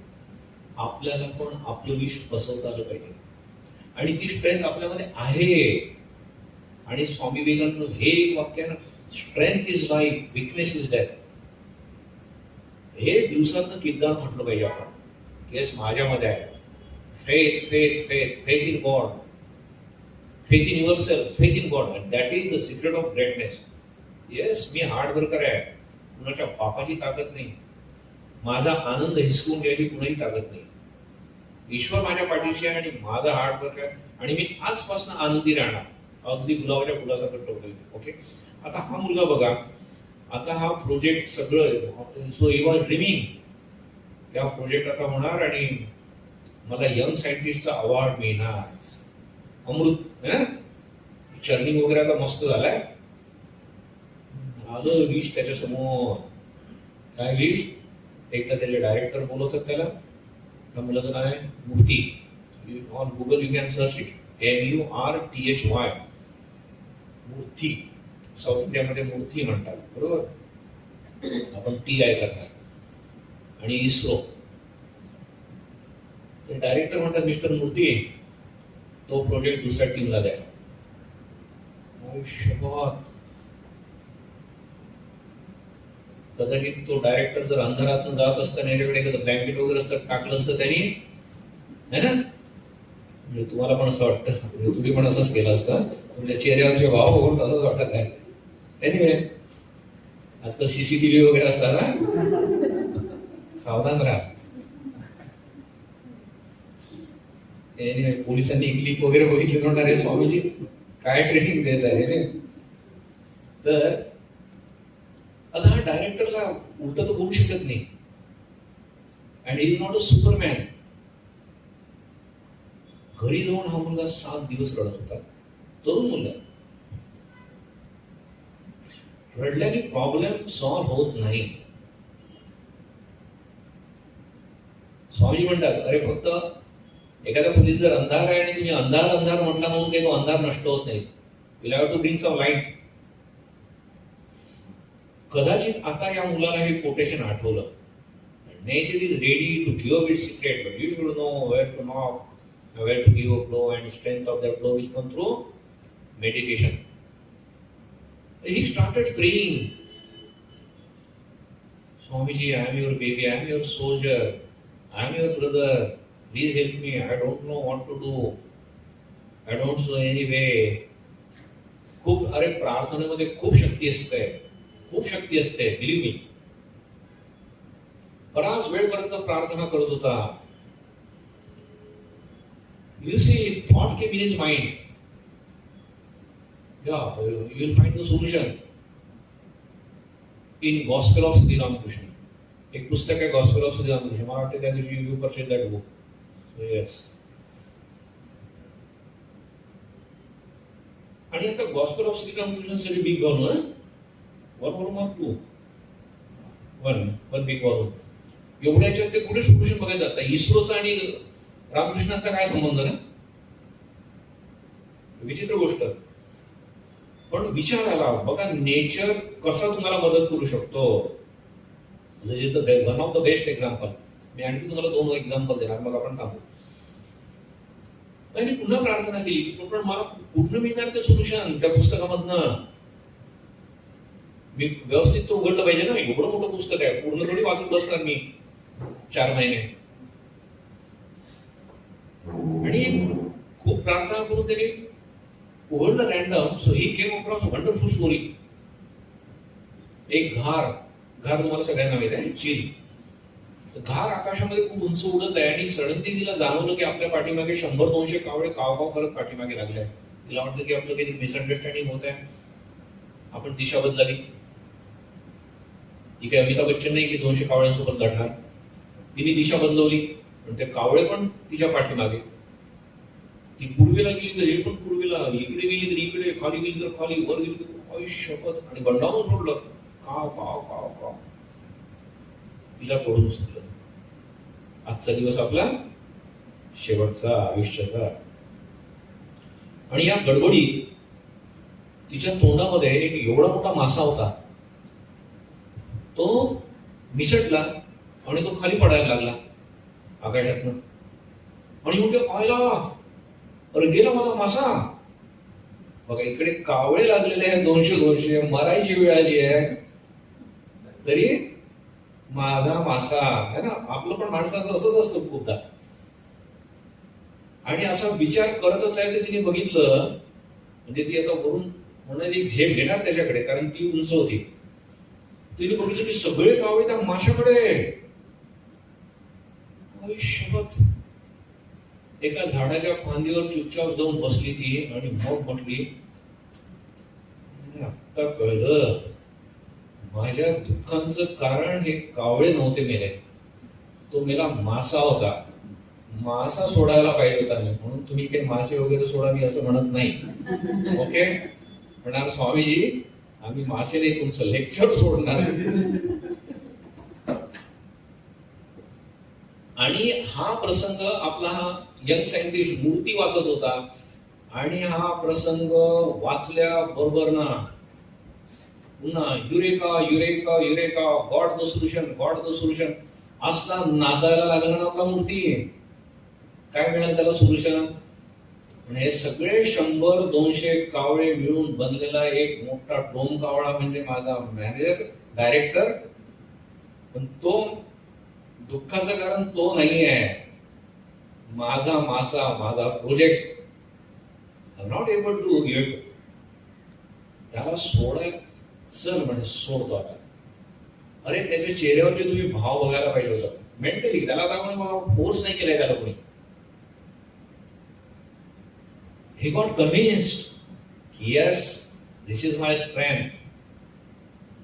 A: आपल्याला पण आपलं विष बसवता आलं पाहिजे आणि ती स्ट्रेंथ आपल्यामध्ये आहे. आणि स्वामी विवेकानंद हे एक वाक्य आहे ना, strength is life, weakness is death. हे दिवसातनं कितीदा म्हटलं पाहिजे आपण. येस, माझ्यामध्ये आहे faith, faith, faith, faith in God, faith in yourself, faith in God, that is the secret of greatness. Yes, मी हार्ड वर्कर आहे, कुणाच्या बापाची ताकद नाही, माझा आनंद हिसकून घ्यायची कुणाही ताकद नाही. ईश्वर माझ्या पाठीशी आहे आणि माझा हार्ड वर्क आहे आणि मी आजपासून आनंदी राहणार, अगदी गुलाबाच्या फुलासारखं टोटल. ओके, आता हा मुलगा बघा, आता हा प्रोजेक्ट सगळं, सो ही वॉज ड्रीमिंग, त्या प्रोजेक्ट आता होणार आणि मला यंग सायंटिस्टचा अवॉर्ड मिळणार. अमृत चर्निंग वगैरे आता मस्त झालाय. आलं विश त्याच्या समोर. काय विश? एकदा त्याचे डायरेक्टर बोलवतात त्याला, त्या मुलाचं नाव आहे मूर्ती. On Google you can search it, MURTHY, मूर्ती. साऊथ इंडियामध्ये मूर्ती म्हणतात, बरोबर, आपण TI करतात. आणि इस्रो, ते डायरेक्टर म्हणतात मिस्टर मूर्ती, तो प्रोजेक्ट दुसऱ्या टीमला द्या. आयुष्यभर कदाचित तो डायरेक्टर जर अंधारातून जात असताना याच्याकडे एखादं ब्लँकेट वगैरे असतं टाकलं असतं त्यांनी, है ना, म्हणजे तुम्हाला पण असं वाटतं, तुम्ही पण असंच केलं असतं. तुमच्या चेहऱ्यावरचे भाव बघून तसंच वाटत आहे. एनिवे, आजकाल CCTV वगैरे असतात ना, सावधान राहा. एनिवे, पोलिसांनी क्लिप वगैरे बघितली म्हणणार आहे स्वामीजी काय ट्रेनिंग देत आहे. तर आता हा डायरेक्टरला उलट तर बोलू शकत नाही, and is not a Superman. घरी जाऊन हा मुलगा 7 दिवस रडत होता, तरुण मुलगा. रडल्याने प्रॉब्लेम सॉल्व्ह होत नाही. स्वामी म्हणतात, अरे फक्त एखाद्या खोलीत जर अंधार आहे आणि तुम्ही अंधार अंधार म्हटला म्हणून काही तो अंधार नष्ट होत नाही. Will have to bring some light. कदाचित आता या मुलाला हे कोटेशन आठवलं. Nature is ready to give its secret, but you should know where to knock, where to give a blow, and strength of that blow will come through meditation. He started praying, Swamiji, I am your baby, I am your soldier, I am your brother, please help me, I don't know what to do, I don't know any way. खूप, अरे प्रार्थनेमध्ये खूप शक्ती असते, खूप शक्ती असते, believe मी. बराच वेळपर्यंत प्रार्थना करत होता. You see, thought came in his mind. Yeah, you will find the solution in Gospel of Sri Ramakrishna. एक पुस्तक आहे Gospel of Sri Ramakrishna. मला वाटतं त्या दिवशी you purchased that book. So yes. आणि आता Gospel of Sri Ramakrishna is a big one, huh? One volume or two? One big volume. एवढ्याच्यात ते कुठे सोल्युशन बघायचं आता. इस्रोचा आणि रामकृष्णांचा काय संबंध ना? विचित्र गोष्ट. पण विचार आला, बघा नेचर कसा तुम्हाला मदत करू शकतो. One of the best example. मी आणखी तुम्हाला 2 एक्झाम्पल देणार, मग आपण थांबू. आणि पुन्हा प्रार्थना केली, पण मला कुठनं मिळणार ते सोल्युशन त्या पुस्तकामधनं? मी व्यवस्थित तो उघडलं पाहिजे ना. एवढं मोठं पुस्तक आहे, पूर्ण थोडी वाचत बसणार मी 4 महिने. आणि खूप प्रार्थना करून त्याने उघडलं रॅन्डम. सो ही केम अक्रॉस वंडरफुल स्टोरी. एक घार तुम्हाला सगळ्यांना माहित आहे, चील. घार आकाशामध्ये खूप उंच उडत आहे आणि सडनली तिला जाणवलं की आपल्या पाठीमागे 100-200 कावळे काव करत पाठीमागे लागले आहे. तिला वाटलं की आपलं काही मिसअंडरस्टँडिंग होत आहे. आपण दिशा बदलावी. ती काही अमिताभ बच्चन नाही की 200 कावळ्यांसोबत लढणार. तिने दिशा बदलवली, पण ते कावळे पण तिच्या पाठीमागे. ती पूर्वेला गेली तर हे पण पूर्वेला, इकडे गेली तर इकडे, खाली गेली तर खाली, वर गेली तर आयुष्यपत. आणि बंडावून सोडलं, काव काव काव काव. तिला पडून उचललं. आजचा दिवस आपला शेवटचा आयुष्याचा. आणि या गडबडीत तिच्या तोंडामध्ये एक एवढा मोठा मासा होता. तो निसटला आणि तो खाली पडायला लागला. आकाशातनं. आणि म्हटलं पाहिला, अरे गेला माझा मासा. बघा इकडे कावळे लागलेले आहेत 200 मरायची वेळ आली आहे, तरी माझा मासा है ना. आपलं पण माणसाचं असंच असतं खूपदा. आणि असा विचार करतच आहे ते तिने बघितलं, म्हणजे ती आता वरून म्हणाली झेप घेणार त्याच्याकडे, कारण ती उंच होती. तिने बघितलं की सगळे कावळे त्या माशाकडे. शपथ. एका झाडाच्या फांदीवर चुपचाप जाऊन बसली ती आणि मग म्हटली, आता कळलं माझ्या दुःखांचं कारण हे कावळे नव्हते मेले, तो मेला मासा होता. मासा सोडायला पाहिजे होता मी, म्हणून तुम्ही काही मासे वगैरे सोडा मी असं म्हणत नाही. ओके म्हणणार स्वामीजी आम्ही मासे नाही, तुमचं लेक्चर सोडणार. आणि हा प्रसंग आपला हा यंग सायंटिस्ट मूर्ती वाचत होता, आणि हा प्रसंग वाचल्या बरोबर ना पुन्हा eureka eureka eureka, God the solution, God the solution असला नाचायला लागला ना आपला मूर्ती. काय मिळालं त्याला सोल्युशन? हे सगळे 100-200 कावळे मिळून बनलेला एक मोठा डोम कावळा म्हणजे माझा मॅनेजर, डायरेक्टर. पण तो दुःखाचं कारण तो नाही आहे, माझा मासा, माझा project. I not able to give it. त्याला सोडायला चल म्हणजे सोडतो आता. अरे त्याच्या चेहऱ्यावरचे तुम्ही भाव बघायला पाहिजे होता. मेंटली त्याला आता कोणी फोर्स नाही केलाय त्याला कोणी. He got convinced. Yes, this is my strength.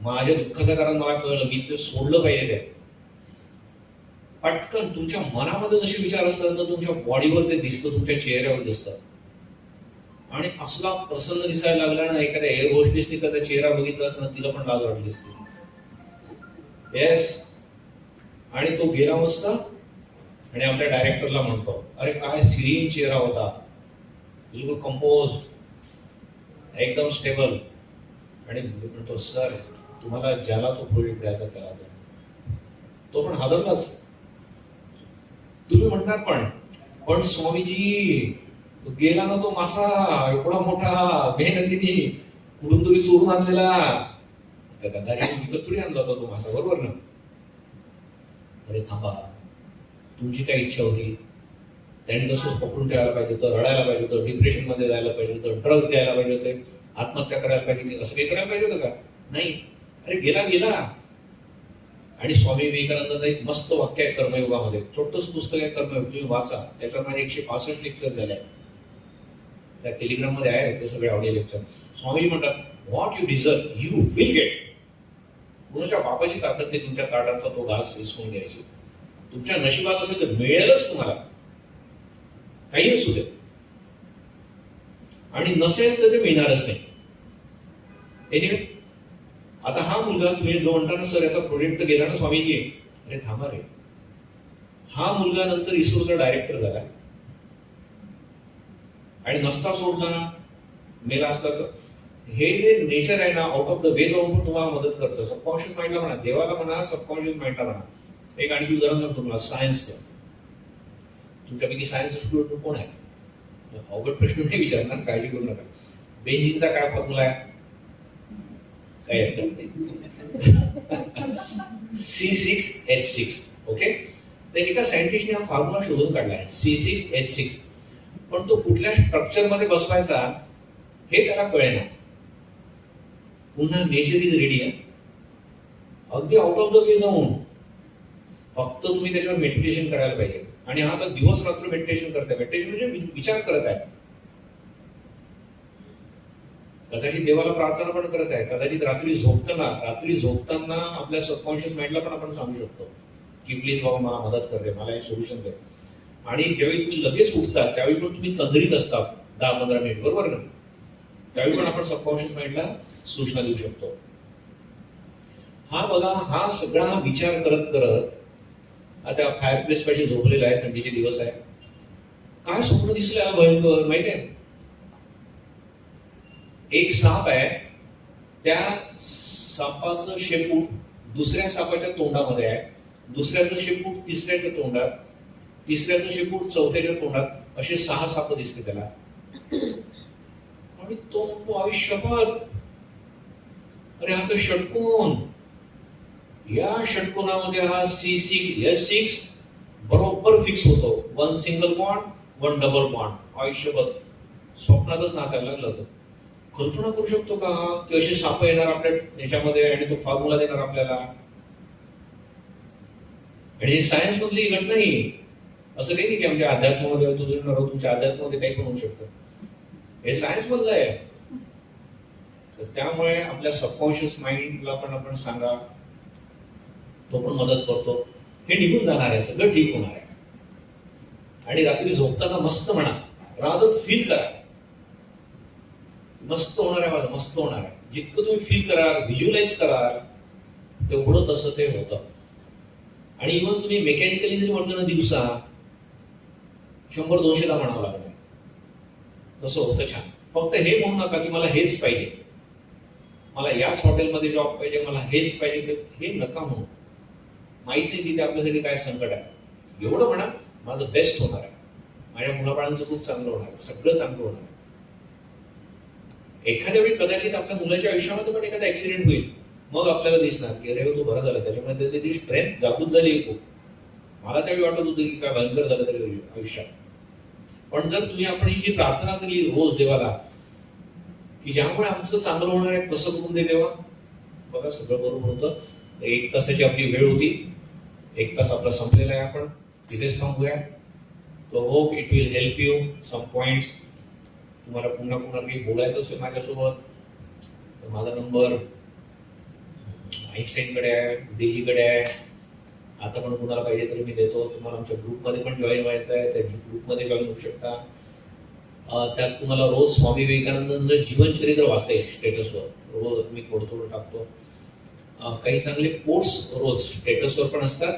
A: माझ्या दुःखाचं कारण मला कळलं, मी ते सोडलं पाहिजे. ते पटकन तुमच्या मनामध्ये जसे विचार असतात ना, तुमच्या बॉडीवर ते दिसतं, तुमच्या चेहऱ्यावर दिसतं. आणि असला प्रसन्न दिसायला लागला ना, एखाद्या एअर होस्टेसने त्याचा चेहरा बघितला असताना तिला पण लाज वाटली असते. येस. आणि तो गेला मस्त आणि आपल्या डायरेक्टरला म्हणतो, अरे काय सिरीन चेहरा होता, बिलकुल कंपोज्ड, एकदम स्टेबल. आणि म्हणतो सर तुम्हाला ज्याला तो प्रोजेक्ट द्यायचा त्याला द्या. तो पण हादरलाच. तुम्ही म्हणणार पण स्वामीजी तो गेला ना तो मासा, एवढा मोठा मेहनतीने कुठून तरी चोरून आणलेला, त्या गंधारीने विकत थोडी आणला होता तो मासा, बरोबर ना. अरे थांबा, तुमची काय इच्छा होती? त्यांनी तसंच पकडून ठेवायला पाहिजे होतं, रडायला पाहिजे होतं, डिप्रेशन मध्ये जायला पाहिजे होतं, ड्रग्ज घ्यायला पाहिजे होते, आत्महत्या करायला पाहिजे होती, असं काही करायला पाहिजे होतं का? नाही. अरे गेला गेला. आणि स्वामी विवेकानंदांचं एक मस्त वाक्य आहे कर्मयोगामध्ये, छोटंच पुस्तक आहे कर्मयोग, तुम्ही वाचा. त्याच्यावर माझे 165 लेक्चर झाले आहेत, त्या टेलिग्राम मध्ये आहे ते सगळे ऑडिओ लेक्चर. स्वामी म्हणतात, what you deserve you will get. कुणाच्या बापाची ताकद नाही तुमच्या ताटाचा तो घास विसरून घ्यायची. तुमच्या नशिबात असेल तर मिळेलच तुम्हाला, काही असू दे. आणि नसेल तर ते मिळणारच नाही. एनिवे, आता हा मुलगा तुम्ही जो म्हणता ना सर याचा प्रोजेक्ट तर गेला ना स्वामीजी, अरे थांबा रे. हा मुलगा नंतर इस्रोचा डायरेक्टर झाला, आणि नसता सोडला ना, मेला असता तर. हे जे नेचर आहे ना, आउट ऑफ द वे जाऊन पण तुम्हाला मदत करतं. सबकॉन्शियस माइंडला म्हणा, देवाला म्हणा, सबकॉन्शियस माइंडला म्हणा. एक आणखी उदाहरण देतो तुम्हाला, सायन्सचं. तुमच्यापैकी सायन्स स्टुडंट कोण आहे? अवघड प्रश्न नाही विचारणार, काळजी करू नका. बेंझिनचा काय फॉर्म्युला आहे? काय C6H6. ओके. तर एका सायंटिस्टने हा फॉर्म्युला शोधून काढला आहे, C6H6. पण तो कुठल्या स्ट्रक्चर मध्ये बसवायचा हे त्याला कळेना. पुन्हा नेचर इज रेडी आहे, अगदी आउट ऑफ द वे जाऊन. फक्त तुम्ही त्याच्यावर मेडिटेशन करायला पाहिजे. आणि हा तर दिवस रात्र मेडिटेशन करताय. मेडिटेशन म्हणजे विचार करत आहे, कदाचित देवाला प्रार्थना पण करत आहे, कदाचित रात्री झोपताना आपल्या सबकॉन्शियस माइंडला पण आपण सांगू शकतो की प्लीज बाबा मला मदत कर रे, मला हे सोल्युशन दे. आणि ज्यावेळी तुम्ही लगेच उठता त्यावेळी पण तुम्ही तंद्रीत असता 10-15 मिनिट, बरोबर ना. त्यावेळी पण आपण सबकॉन्शियस माइंडला सूचना देऊ शकतो. हा बघा, हा सगळा विचार करत करत आता फायर प्लेस पाशी झोपलेला आहे, थंडीचे दिवस आहे. काय स्वप्न दिसलं भयंकर माहितीये? एक साप आहे, त्या सापाचं शेपूट दुसऱ्या सापाच्या तोंडामध्ये आहे, दुसऱ्याचं शेपूट तिसऱ्याच्या तोंडात, तिसऱ्याचं शेपूट चौथ्याच्या तोंडात, असे 6 साप दिसले त्याला. आणि तो म्हणतो आयुष्यभर, अरे हा तर षटकोन, या षटकोनामध्ये हा C6 बरोबर फिक्स होतो. 1 सिंगल बॉन्ड 1 डबल बॉन्ड. आयुष्यभर स्वप्नातच नाचायला लागला होतं. कल्पना करू शकतो का की असे साप येणार आपल्या याच्यामध्ये आणि तो फॉर्म्युला देणार आपल्याला. आणि हे सायन्स मधली घटना ही, असं काही नाही की आमच्या अध्यात्मामध्ये तुमच्या अध्यात्मामध्ये काही पण होऊ शकतं. हे सायन्स मधलं आहे. तर त्यामुळे आपल्या सबकॉन्शियस माइंडला पण आपण सांगा, तो पण मदत करतो. हे निघून जाणार आहे, सगळं ठीक होणार आहे. आणि रात्री झोपताना मस्त म्हणा, रादर फील करा, मस्त होणार आहे, माझं मस्त होणार आहे. जितकं तुम्ही फील कराल, व्हिज्युअलाइज कराल, तेवढं तसं ते होतं. आणि इव्हन तुम्ही मेकॅनिकली जरी म्हटलं ना, दिवसा 100-200 ला म्हणावं लागणार, तसं होतं छान. फक्त हे म्हणू नका की मला हेच पाहिजे, मला याच हॉटेलमध्ये जॉब पाहिजे, मला हेच पाहिजे, हे नका म्हणू. माहित नाही तिथे आपल्यासाठी काय संकट आहे. एवढं म्हणा, माझं बेस्ट होणार आहे, माझ्या मुलाबाळांचं खूप चांगलं होणार आहे, सगळं चांगलं होणार आहे. एखाद्या वेळी कदाचित आपल्या मुलाच्या आयुष्यामध्ये पण एखादा ऍक्सिडेंट होईल, मग आपल्याला दिसणार की अरे तो बरं झाला, त्याच्यामुळे त्याची स्ट्रेंथ जागृत झाली खूप. मला त्यावेळी वाटत होतं की काय भयंकर झालं त्याच्या आयुष्यात. पण जर तुम्ही आपण ही जी प्रार्थना केली रोज देवाला, की ज्यामुळे आमचं चांगलं होणार आहे, कसं करून दे देवा, बघा सगळं बरोबर होतं. 1 तासाची आपली वेळ होती, 1 तास आपला संपलेला आहे. आपण तिथेच थांबूया. तो hope it will help you some points. तुम्हाला पुन्हा काही बोलायचं असेल माझ्यासोबत, तर माझा नंबर आईन्स्टाईनकडे आहे, देजीकडे आहे. आता पण कुणाला पाहिजे तरी मी देतो. तुम्हाला आमच्या ग्रुपमध्ये पण जॉईन व्हायचं आहे, त्या ग्रुपमध्ये जॉईन होऊ शकता. त्यात तुम्हाला रोज स्वामी विवेकानंदांचं जीवनचरित्र वाचता येईल स्टेटसवर. रोज मी थोडं टाकतो. काही चांगले कोट्स रोज स्टेटसवर पण असतात,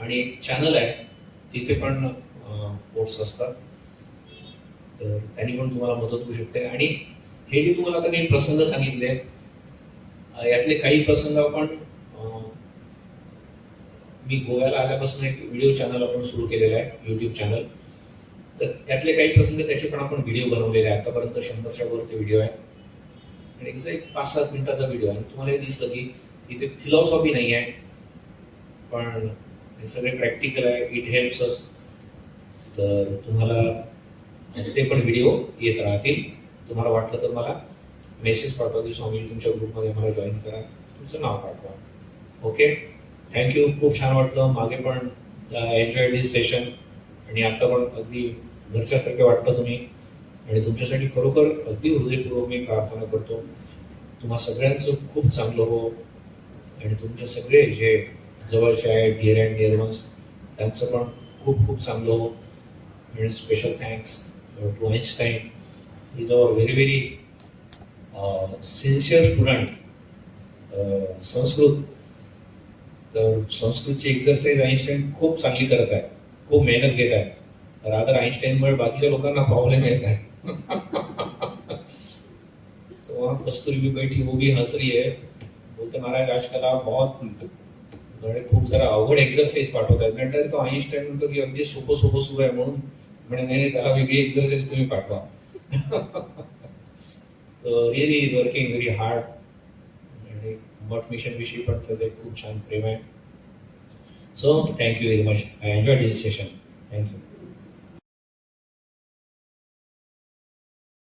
A: आणि एक चॅनल आहे तिथे पण कोट्स असतात. तर त्यांनी पण तुम्हाला मदत होऊ शकते. आणि हे जे तुम्हाला आता काही प्रसंग सांगितले, यातले काही प्रसंग आपण, मी गोव्याला आल्यापासून एक व्हिडिओ चॅनल आपण सुरू केलेला आहे, युट्यूब चॅनल. तर त्यातले काही प्रसंग त्याचे पण आपण व्हिडिओ बनवलेले आहे. आतापर्यंत 100च्या वर ते व्हिडिओ आहे. आणि एक 5-7 मिनिटाचा व्हिडिओ आहे. तुम्हाला हे दिसलं की इथे फिलॉसॉफी नाही आहे, पण हे सगळे प्रॅक्टिकल आहे. It helps us. तर तुम्हाला ते पण व्हिडिओ येत राहतील. तुम्हाला वाटलं तर मला मेसेज पाठवा की स्वामी तुमच्या ग्रुपमध्ये मला जॉईन करा, तुमचं नाव पाठवा. Okay, thank you. खूप छान वाटलं. मागे पण एन्जॉय दिस सेशन, आणि आता पण अगदी घरच्यासारखे वाटतं तुम्ही. आणि तुमच्यासाठी खरोखर अगदी हृदयपूर्वक मी प्रार्थना करतो, तुम्हा सगळ्यांचं खूप चांगलं हो. आणि तुमचे सगळे जे जवळचे आहे, डिअर अँड डिअर वन्स, त्यांचं पण खूप खूप चांगलं हो. आणि special thanks to Einstein. Is our very sincere student. Sanskrit, तर संस्कृतची एक्झरसाइज आईन्स्टाईन खूप चांगली करत आहे, खूप मेहनत घेत आहे. रादर आईन्स्टाईनमुळे बाकीच्या लोकांना प्रॉब्लेम येत आहे. तो वहाँ कस्तूरी भी बैठी, वो भी हंस रही है, बोलते महाराज आजकल आप बहुत खूप जरा अवघड एक्झरसाइज पाठवतात. नंतर तो आईन्स्टाईन म्हणतो की अगदी सोपं सुरू आहे, म्हणून म्हणे नाही, त्याला वेगळी एक्झरसाइज तुम्ही पाठवा. तर really is working very hard. आणि मठ मिशन विषयी पण त्याचं खूप छान प्रेम आहे. So thank you very much. I enjoy this session. Thank you.